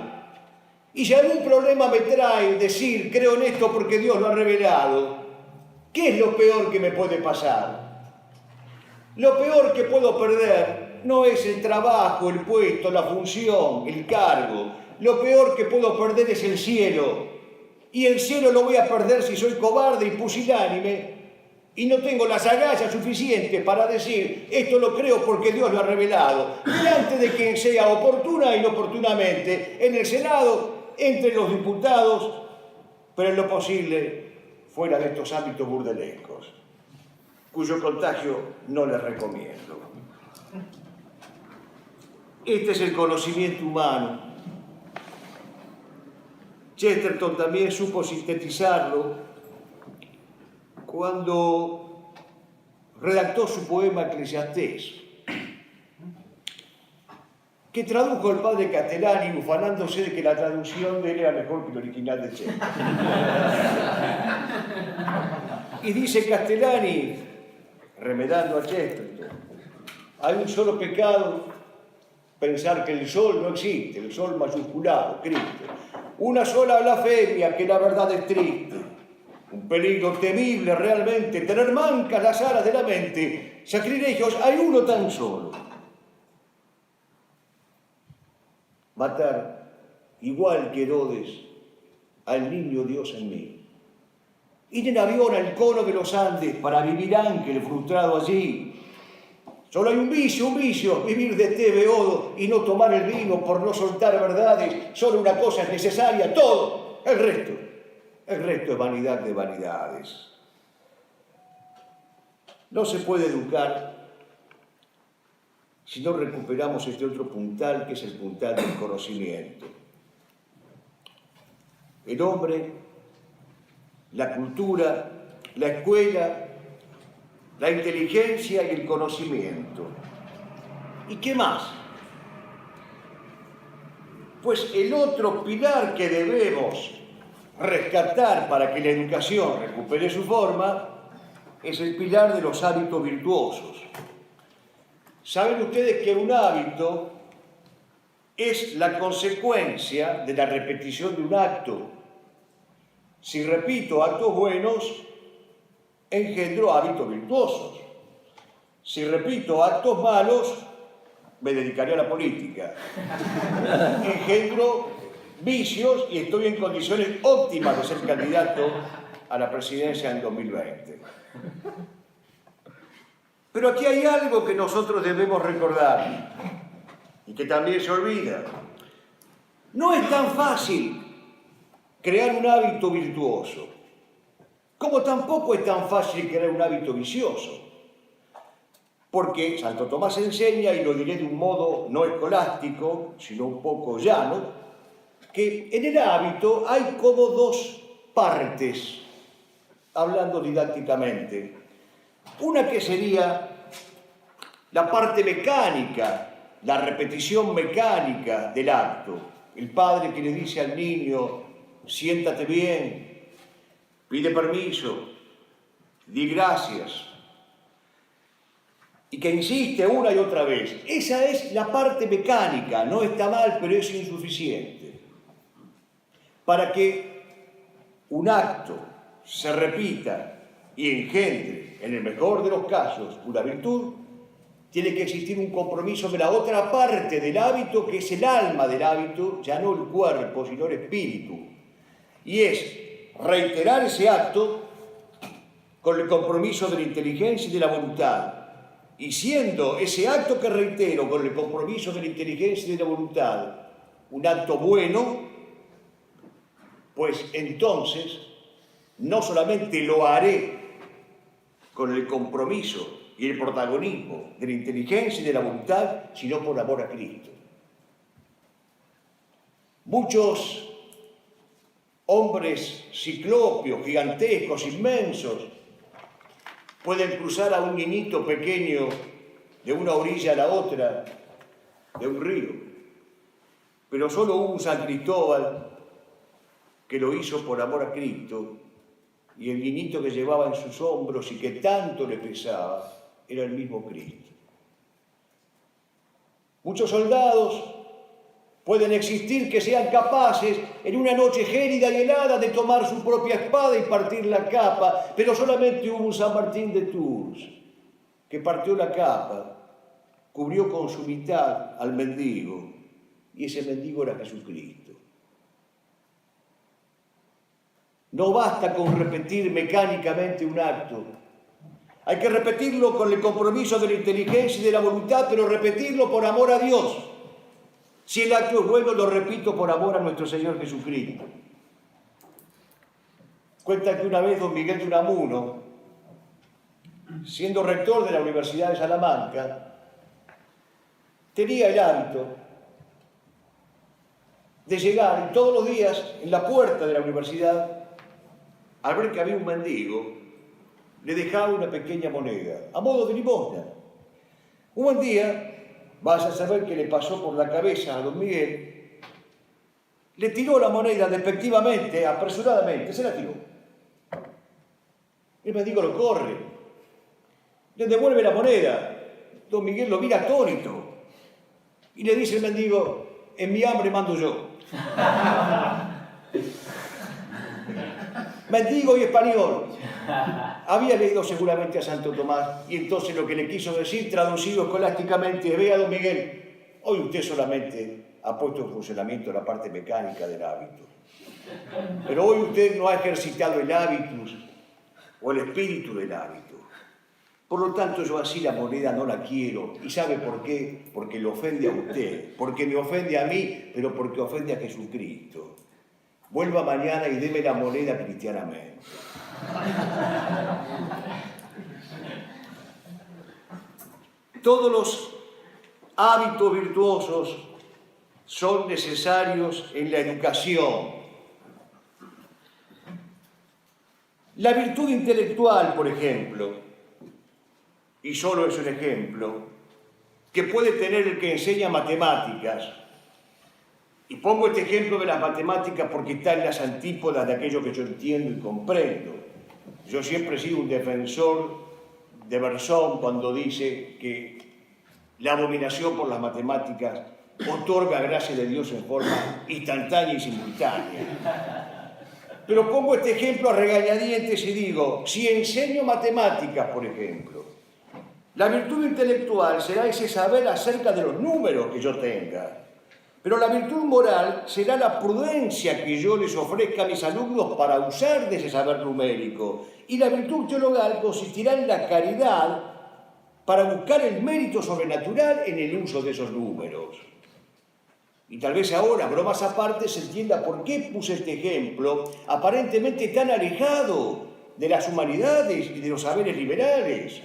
Y si algún problema me trae decir, creo en esto porque Dios lo ha revelado, ¿qué es lo peor que me puede pasar? Lo peor que puedo perder no es el trabajo, el puesto, la función, el cargo. Lo peor que puedo perder es el cielo. Y el cielo lo voy a perder si soy cobarde y pusilánime y no tengo las agallas suficientes para decir esto lo creo porque Dios lo ha revelado, delante de quien sea oportuna e inoportunamente, en el Senado, entre los diputados, pero en lo posible fuera de estos ámbitos burdelescos, cuyo contagio no les recomiendo. Este es el conocimiento humano. Chesterton también supo sintetizarlo cuando redactó su poema Eclesiastés, que tradujo el padre Castellani, ufanándose de que la traducción de él era mejor que el original de Chesterton. Y dice Castellani, remedando a Chesterton, hay un solo pecado, pensar que el sol no existe, el sol mayúsculado, Cristo. Una sola blasfemia, que la verdad es triste. Un peligro temible realmente, tener mancas las alas de la mente. Sacrilegios, hay uno tan solo. Matar, igual que Herodes, al niño Dios en mí. Ir en avión al cono de los Andes para vivir ángel frustrado allí. Solo hay un vicio, vivir de té beodo y no tomar el vino por no soltar verdades. Solo una cosa es necesaria, todo, el resto es vanidad de vanidades. No se puede educar si no recuperamos este otro puntal, que es el puntal del conocimiento. El hombre, la cultura, la escuela, la inteligencia y el conocimiento. ¿Y qué más? Pues el otro pilar que debemos rescatar para que la educación recupere su forma es el pilar de los hábitos virtuosos. Saben ustedes que un hábito es la consecuencia de la repetición de un acto. Si repito actos buenos, engendro hábitos virtuosos. Si repito actos malos, me dedicaré a la política. Engendro vicios y estoy en condiciones óptimas de ser candidato a la presidencia en 2020. Pero aquí hay algo que nosotros debemos recordar y que también se olvida. No es tan fácil crear un hábito virtuoso, como tampoco es tan fácil crear un hábito vicioso. Porque Santo Tomás enseña, y lo diré de un modo no escolástico, sino un poco llano, que en el hábito hay como dos partes, hablando didácticamente. Una que sería la parte mecánica, la repetición mecánica del acto. El padre que le dice al niño, siéntate bien, pide permiso, di gracias, y que insiste una y otra vez. Esa es la parte mecánica, no está mal, pero es insuficiente. Para que un acto se repita y engendre, en el mejor de los casos, una virtud, tiene que existir un compromiso de la otra parte del hábito, que es el alma del hábito, ya no el cuerpo, sino el espíritu. Y es reiterar ese acto con el compromiso de la inteligencia y de la voluntad. Y siendo ese acto que reitero con el compromiso de la inteligencia y de la voluntad un acto bueno, pues entonces no solamente lo haré con el compromiso y el protagonismo de la inteligencia y de la voluntad, sino por amor a Cristo. Muchos hombres ciclópeos, gigantescos, inmensos, pueden cruzar a un niñito pequeño de una orilla a la otra de un río, pero solo hubo un San Cristóbal que lo hizo por amor a Cristo, y el niñito que llevaba en sus hombros y que tanto le pesaba era el mismo Cristo. Muchos soldados pueden existir que sean capaces en una noche gélida y helada de tomar su propia espada y partir la capa, pero solamente hubo un San Martín de Tours que partió la capa, cubrió con su mitad al mendigo, y ese mendigo era Jesucristo. No basta con repetir mecánicamente un acto. Hay que repetirlo con el compromiso de la inteligencia y de la voluntad, pero repetirlo por amor a Dios. Si el acto es bueno, lo repito por amor a nuestro Señor Jesucristo. Cuenta que una vez don Miguel de Unamuno, siendo rector de la Universidad de Salamanca, tenía el hábito de llegar y todos los días en la puerta de la universidad, al ver que había un mendigo, le dejaba una pequeña moneda, a modo de limosna. Un buen día, vas a saber qué le pasó por la cabeza a don Miguel, le tiró la moneda despectivamente, apresuradamente, se la tiró. El mendigo lo corre, le devuelve la moneda. Don Miguel lo mira atónito y le dice el mendigo, en mi hambre mando yo. Mendigo y español. Había leído seguramente a Santo Tomás, y entonces lo que le quiso decir, traducido escolásticamente, vea don Miguel, hoy usted solamente ha puesto en funcionamiento la parte mecánica del hábito, pero hoy usted no ha ejercitado el hábitus o el espíritu del hábito. Por lo tanto, yo así la moneda no la quiero. ¿Y sabe por qué? Porque le ofende a usted, porque me ofende a mí, pero porque ofende a Jesucristo. Vuelva mañana y deme la moneda cristianamente. Todos los hábitos virtuosos son necesarios en la educación. La virtud intelectual, por ejemplo, y solo es un ejemplo, que puede tener el que enseña matemáticas. Y pongo este ejemplo de las matemáticas porque está en las antípodas de aquello que yo entiendo y comprendo. Yo siempre he sido un defensor de Bersón cuando dice que la abominación por las matemáticas otorga gracia de Dios en forma instantánea y simultánea. Pero pongo este ejemplo a regañadientes y digo, si enseño matemáticas, por ejemplo, la virtud intelectual será ese saber acerca de los números que yo tenga. Pero la virtud moral será la prudencia que yo les ofrezca a mis alumnos para usar de ese saber numérico. Y la virtud teologal consistirá en la caridad para buscar el mérito sobrenatural en el uso de esos números. Y tal vez ahora, bromas aparte, se entienda por qué puse este ejemplo aparentemente tan alejado de las humanidades y de los saberes liberales.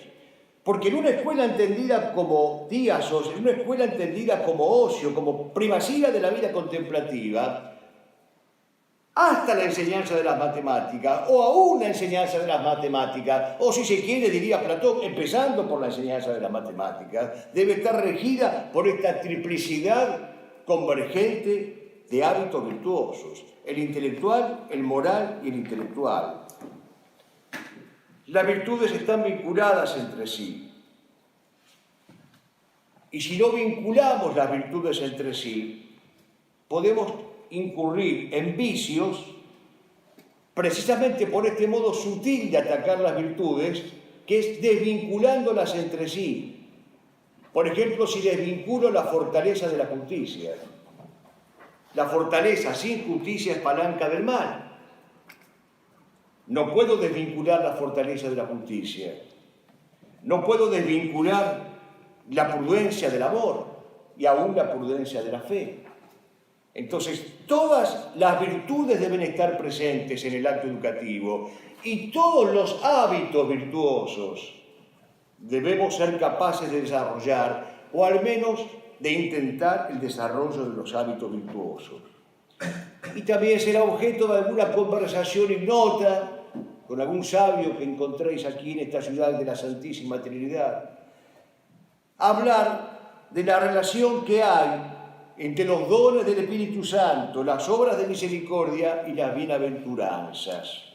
Porque en una escuela entendida como díasos, en una escuela entendida como ocio, como primacía de la vida contemplativa, hasta la enseñanza de las matemáticas, o aún la enseñanza de las matemáticas, o si se quiere, diría Platón, empezando por la enseñanza de las matemáticas, debe estar regida por esta triplicidad convergente de hábitos virtuosos, el intelectual, el moral y el intelectual. Las virtudes están vinculadas entre sí. Y si no vinculamos las virtudes entre sí, podemos incurrir en vicios precisamente por este modo sutil de atacar las virtudes, que es desvinculándolas entre sí. Por ejemplo, si desvinculo la fortaleza de la justicia. La fortaleza sin justicia es palanca del mal. No puedo desvincular la fortaleza de la justicia. No puedo desvincular la prudencia del amor y aún la prudencia de la fe. Entonces, todas las virtudes deben estar presentes en el acto educativo y todos los hábitos virtuosos debemos ser capaces de desarrollar o al menos de intentar el desarrollo de los hábitos virtuosos. Y también será objeto de alguna conversación ignota con algún sabio que encontréis aquí en esta ciudad de la Santísima Trinidad, hablar de la relación que hay entre los dones del Espíritu Santo, las obras de misericordia y las bienaventuranzas.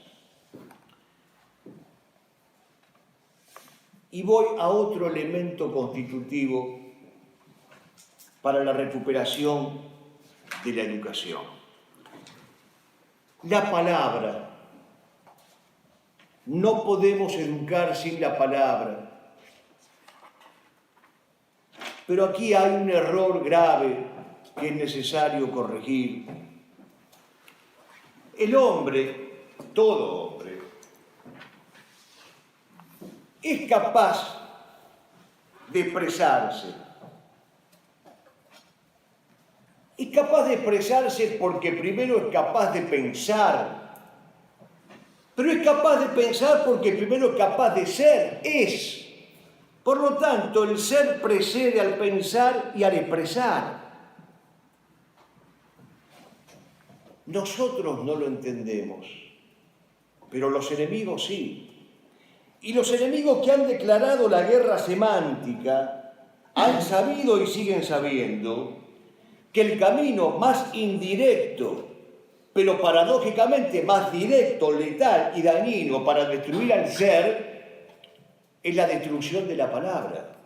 Y voy a otro elemento constitutivo para la recuperación de la educación. La palabra. No podemos educar sin la palabra. Pero aquí hay un error grave que es necesario corregir. El hombre, todo hombre, es capaz de expresarse. Es capaz de expresarse porque primero es capaz de pensar. Pero es capaz de pensar porque primero es capaz de ser, es. Por lo tanto, el ser precede al pensar y al expresar. Nosotros no lo entendemos, pero los enemigos sí. Y los enemigos que han declarado la guerra semántica han sabido y siguen sabiendo que el camino más indirecto, pero paradójicamente más directo, letal y dañino para destruir al ser, es la destrucción de la palabra.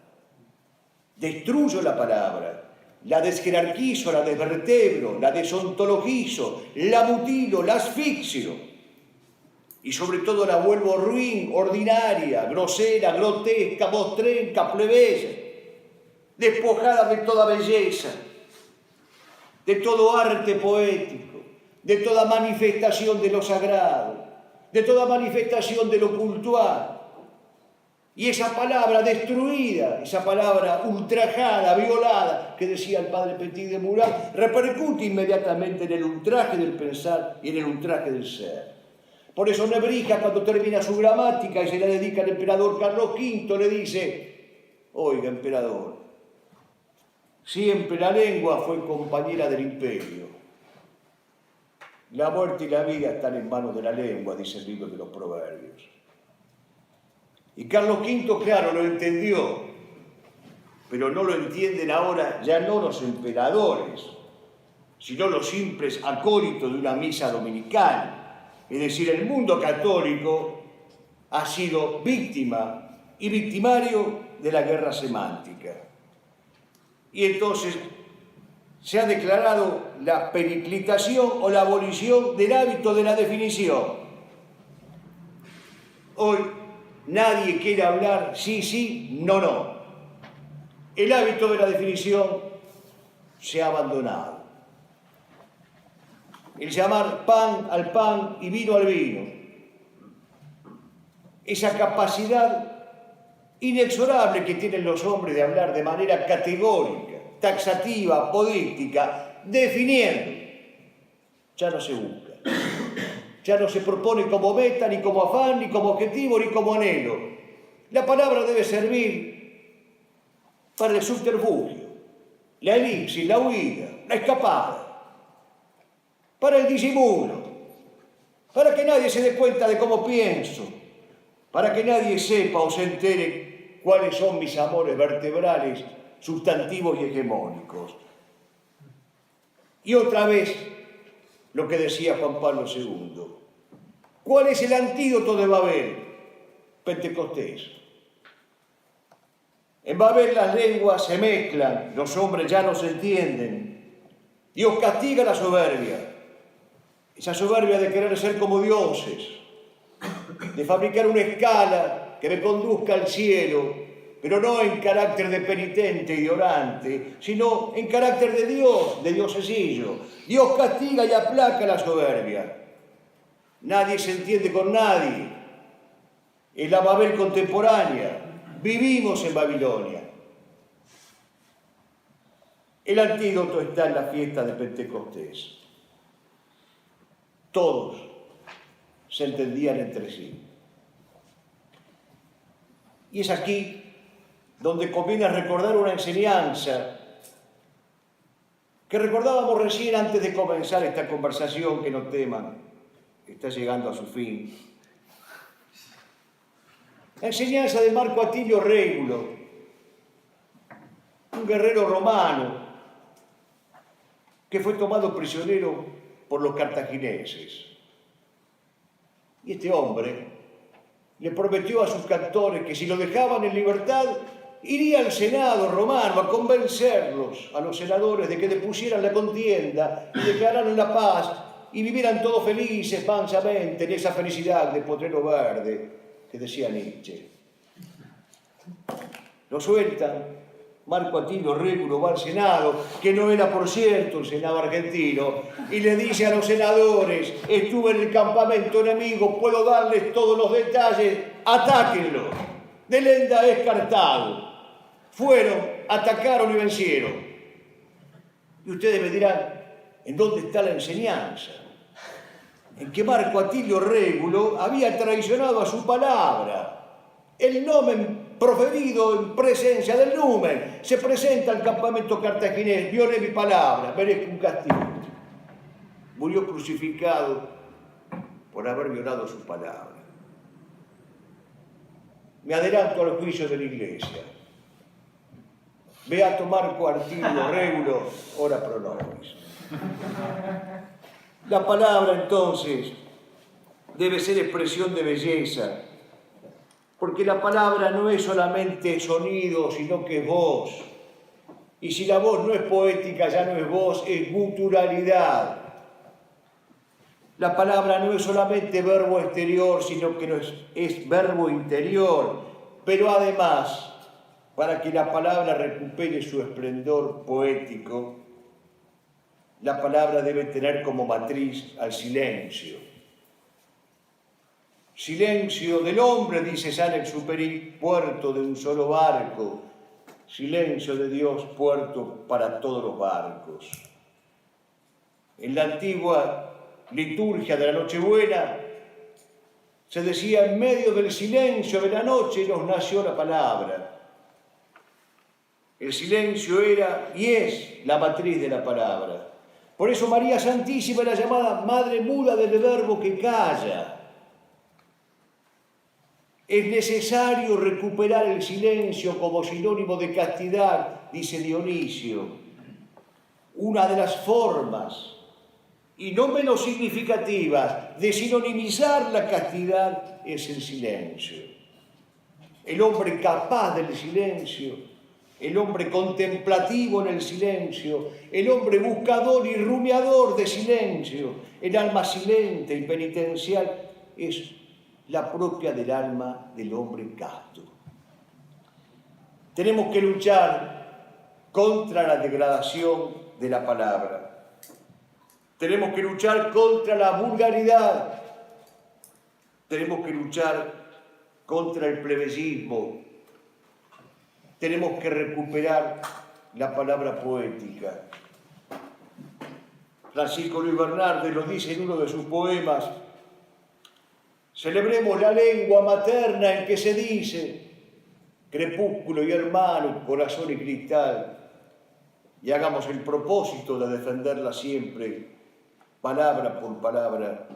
Destruyo la palabra, la desjerarquizo, la desvertebro, la desontologizo, la mutilo, la asfixio. Y sobre todo la vuelvo ruin, ordinaria, grosera, grotesca, mostrenca, plebeya, despojada de toda belleza, de todo arte poético, de toda manifestación de lo sagrado, de toda manifestación de lo cultural. Y esa palabra destruida, esa palabra ultrajada, violada, que decía el padre Petit de Murat, repercute inmediatamente en el ultraje del pensar y en el ultraje del ser. Por eso Nebrija, cuando termina su gramática y se la dedica al emperador Carlos V, le dice: oiga, emperador, siempre la lengua fue compañera del imperio. La muerte y la vida están en manos de la lengua, dice el libro de los Proverbios. Y Carlos V, claro, lo entendió, pero no lo entienden ahora ya no los emperadores, sino los simples acólitos de una misa dominical. Es decir, el mundo católico ha sido víctima y victimario de la guerra semántica. Y entonces se ha declarado la periclitación o la abolición del hábito de la definición. Hoy nadie quiere hablar sí, sí, no, no. El hábito de la definición se ha abandonado. El llamar pan al pan y vino al vino. Esa capacidad inexorable que tienen los hombres de hablar de manera categórica, taxativa, apodíctica, definiendo, ya no se busca. Ya no se propone como meta, ni como afán, ni como objetivo, ni como anhelo. La palabra debe servir para el subterfugio, la elipsis, la huida, la escapada, para el disimulo, para que nadie se dé cuenta de cómo pienso, para que nadie sepa o se entere cuáles son mis amores vertebrales, sustantivos y hegemónicos. Y otra vez, lo que decía Juan Pablo II. ¿Cuál es el antídoto de Babel? Pentecostés. En Babel las lenguas se mezclan, los hombres ya no se entienden. Dios castiga la soberbia, esa soberbia de querer ser como dioses, de fabricar una escala que me conduzca al cielo, pero no en carácter de penitente y de orante, sino en carácter de diosesillo. Dios castiga y aplaca la soberbia. Nadie se entiende con nadie. Es la Babel contemporánea. Vivimos en Babilonia. El antídoto está en la fiesta de Pentecostés. Todos se entendían entre sí. Y es aquí donde conviene recordar una enseñanza que recordábamos recién antes de comenzar esta conversación, que no teman, está llegando a su fin. La enseñanza de Marco Atilio Régulo, un guerrero romano que fue tomado prisionero por los cartagineses. Y este hombre le prometió a sus captores que si lo dejaban en libertad, iría al Senado romano a convencerlos, a los senadores, de que depusieran la contienda y declararan la paz y vivieran todos felices, mansamente, en esa felicidad de potrero verde que decía Nietzsche. Lo sueltan. Marco Atilio Régulo va al Senado, que no era, por cierto, el Senado argentino, y le dice a los senadores: estuve en el campamento enemigo, puedo darles todos los detalles, atáquenlo. Delenda es Cartago. Fueron, atacaron y vencieron. Y ustedes me dirán, ¿en dónde está la enseñanza? En que Marco Atilio Régulo había traicionado a su palabra. El nomen proferido en presencia del numen. Se presenta al campamento cartaginés, violé mi palabra, merezco un castigo. Murió crucificado por haber violado su palabra. Me adelanto al juicio de la Iglesia. Beato Marco Atilio Régulo, ora pro nobis. La palabra, entonces, debe ser expresión de belleza, porque la palabra no es solamente sonido, sino que es voz. Y si la voz no es poética, ya no es voz, es guturalidad. La palabra no es solamente verbo exterior, sino que es verbo interior. Pero además, para que la palabra recupere su esplendor poético, la palabra debe tener como matriz al silencio. Silencio del hombre, dice Saint-Exupéry, puerto de un solo barco. Silencio de Dios, puerto para todos los barcos. En la antigua liturgia de la Nochebuena se decía: en medio del silencio de la noche nos nació la palabra. El silencio era y es la matriz de la palabra. Por eso María Santísima era llamada Madre Muda del Verbo que calla. Es necesario recuperar el silencio como sinónimo de castidad, dice Dionisio. Una de las formas y no menos significativas de sinonimizar la castidad es el silencio. El hombre capaz del silencio, el hombre contemplativo en el silencio, el hombre buscador y rumiador de silencio, el alma silente y penitencial es la propia del alma del hombre casto. Tenemos que luchar contra la degradación de la palabra. Tenemos que luchar contra la vulgaridad. Tenemos que luchar contra el plebeyismo. Tenemos que recuperar la palabra poética. Francisco Luis Bernardes lo dice en uno de sus poemas: celebremos la lengua materna en que se dice crepúsculo y hermano, corazón y cristal, y hagamos el propósito de defenderla siempre, palabra por palabra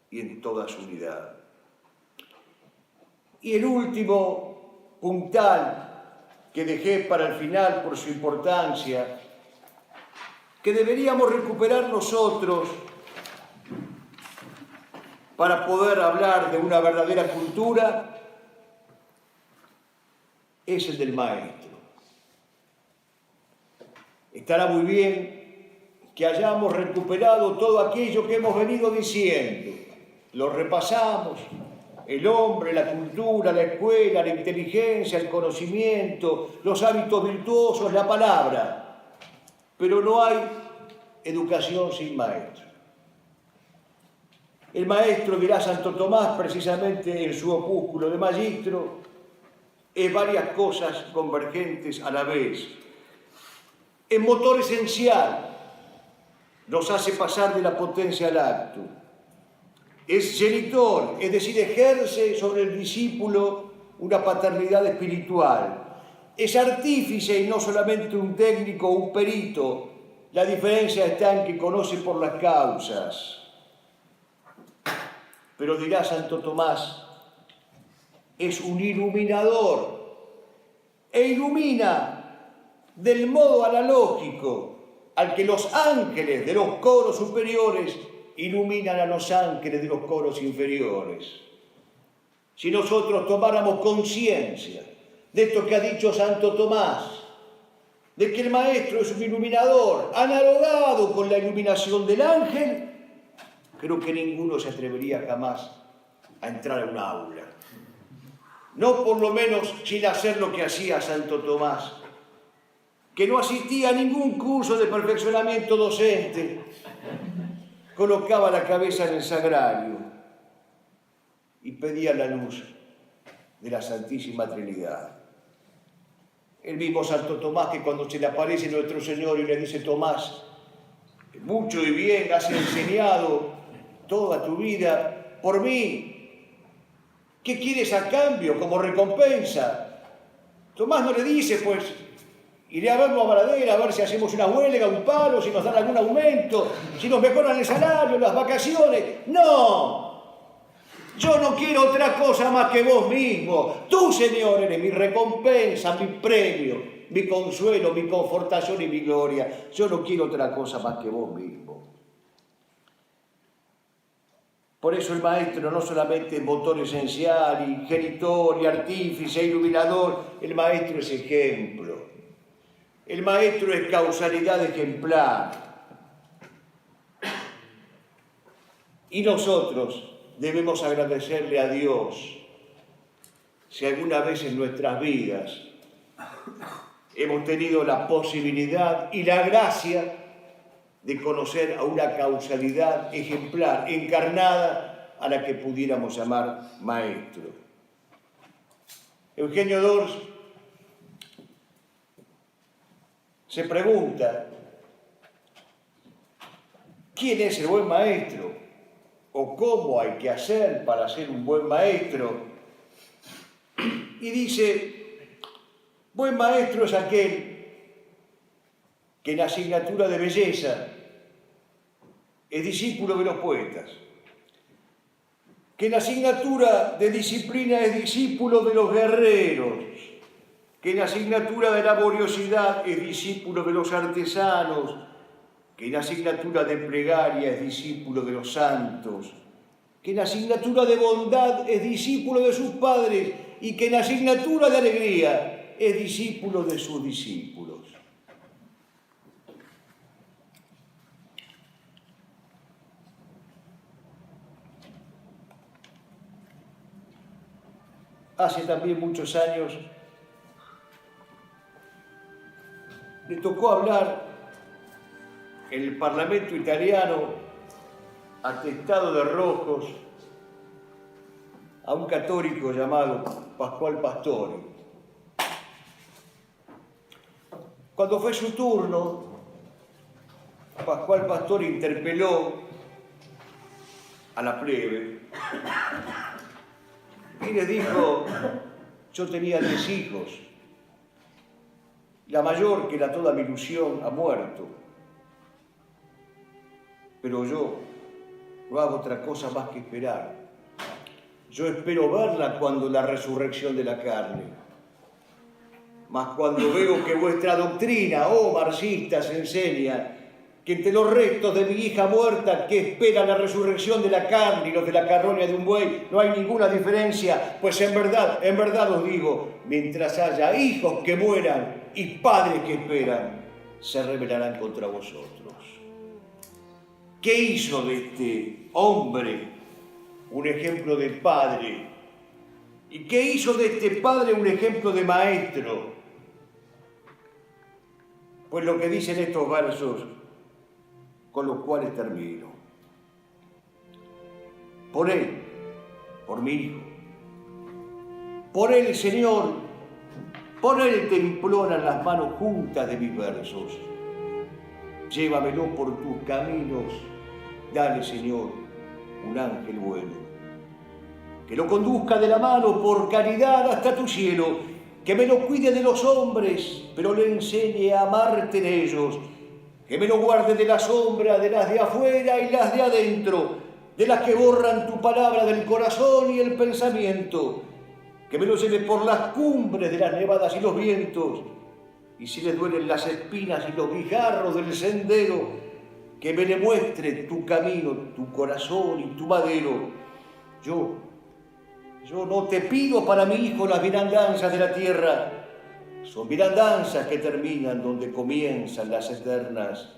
y en toda su unidad. Y el último puntal que dejé para el final por su importancia, que deberíamos recuperar nosotros para poder hablar de una verdadera cultura, es el del maestro. Estará muy bien que hayamos recuperado todo aquello que hemos venido diciendo. Lo repasamos: el hombre, la cultura, la escuela, la inteligencia, el conocimiento, los hábitos virtuosos, la palabra. Pero no hay educación sin maestro. El maestro, dirá Santo Tomás precisamente en su opúsculo de Magistro, es varias cosas convergentes a la vez. Es motor esencial, nos hace pasar de la potencia al acto. Es genitor, es decir, ejerce sobre el discípulo una paternidad espiritual. Es artífice y no solamente un técnico o un perito. La diferencia está en que conoce por las causas. Pero dirá Santo Tomás, es un iluminador e ilumina del modo analógico al que los ángeles de los coros superiores iluminan a los ángeles de los coros inferiores. Si nosotros tomáramos conciencia de esto que ha dicho Santo Tomás, de que el maestro es un iluminador analogado con la iluminación del ángel, creo que ninguno se atrevería jamás a entrar a un aula. No por lo menos sin hacer lo que hacía Santo Tomás, que no asistía a ningún curso de perfeccionamiento docente, colocaba la cabeza en el sagrario y pedía la luz de la Santísima Trinidad. El mismo Santo Tomás, que cuando se le aparece nuestro Señor y le dice: Tomás, mucho y bien has enseñado toda tu vida por mí, ¿qué quieres a cambio como recompensa? Tomás no le dice, pues, iré a verlo a Varadero a ver si hacemos una huelga, un paro, si nos dan algún aumento, si nos mejoran el salario, las vacaciones. ¡No! Yo no quiero otra cosa más que vos mismo. Tú, Señor, eres mi recompensa, mi premio, mi consuelo, mi confortación y mi gloria. Yo no quiero otra cosa más que vos mismo. Por eso el maestro no solamente es motor esencial, y genitor, y artífice, iluminador. El maestro es ejemplo. El maestro es causalidad ejemplar. Y nosotros debemos agradecerle a Dios si alguna vez en nuestras vidas hemos tenido la posibilidad y la gracia de conocer a una causalidad ejemplar, encarnada, a la que pudiéramos llamar maestro. Eugenio d'Ors se pregunta: ¿quién es el buen maestro? ¿O cómo hay que hacer para ser un buen maestro? Y dice: buen maestro es aquel que en la asignatura de belleza es discípulo de los poetas, que en la asignatura de disciplina es discípulo de los guerreros, que en la asignatura de laboriosidad es discípulo de los artesanos, que en asignatura de plegaria es discípulo de los santos, que en asignatura de bondad es discípulo de sus padres y que en asignatura de alegría es discípulo de sus discípulos. Hace también muchos años le tocó hablar en el Parlamento italiano, atestado de rojos, a un católico llamado Pascual Pastori. Cuando fue su turno, Pascual Pastori interpeló a la plebe y le dijo: yo tenía 10 hijos, la mayor, que era toda mi ilusión, ha muerto, pero yo no hago otra cosa más que esperar. Yo espero verla cuando la resurrección de la carne. Mas cuando veo que vuestra doctrina, oh marxistas, enseña que entre los restos de mi hija muerta, que espera la resurrección de la carne, y los de la carroña de un buey, no hay ninguna diferencia, pues en verdad os digo, mientras haya hijos que mueran y padres que esperan, se rebelarán contra vosotros. ¿Qué hizo de este hombre un ejemplo de padre? ¿Y qué hizo de este padre un ejemplo de maestro? Pues lo que dicen estos versos, con los cuales termino. Por él, por mi hijo, por él, Señor, por él te imploran las manos juntas de mis versos. Llévamelo por tus caminos, dale, Señor, un ángel bueno, que lo conduzca de la mano por caridad hasta tu cielo, que me lo cuide de los hombres, pero le enseñe a amarte en ellos, que me lo guarde de la sombra, de las de afuera y las de adentro, de las que borran tu palabra del corazón y el pensamiento, que me lo lleve por las cumbres de las nevadas y los vientos, y si le duelen las espinas y los guijarros del sendero, que me le muestre tu camino, tu corazón y tu madero. Yo no te pido para mi hijo las bienaventuranzas de la tierra, son bienaventuranzas que terminan donde comienzan las eternas.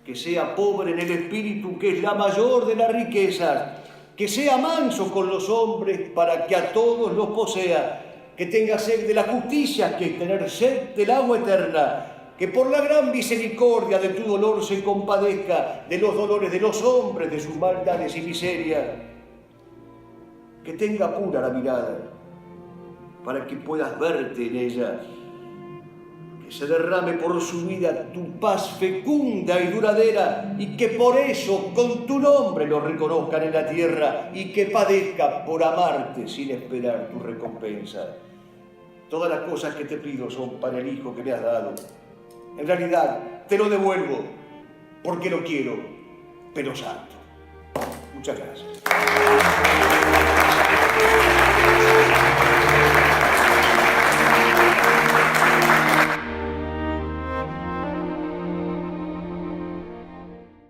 Que sea pobre en el espíritu, que es la mayor de las riquezas, que sea manso con los hombres para que a todos los posea, que tenga sed de la justicia, que es tener sed del agua eterna, que por la gran misericordia de tu dolor se compadezca de los dolores de los hombres, de sus maldades y miserias, que tenga pura la mirada, para que puedas verte en ella, que se derrame por su vida tu paz fecunda y duradera, y que por eso con tu nombre lo reconozcan en la tierra, y que padezca por amarte sin esperar tu recompensa. Todas las cosas que te pido son para el hijo que me has dado. En realidad, te lo devuelvo porque lo quiero, pero santo. Muchas gracias.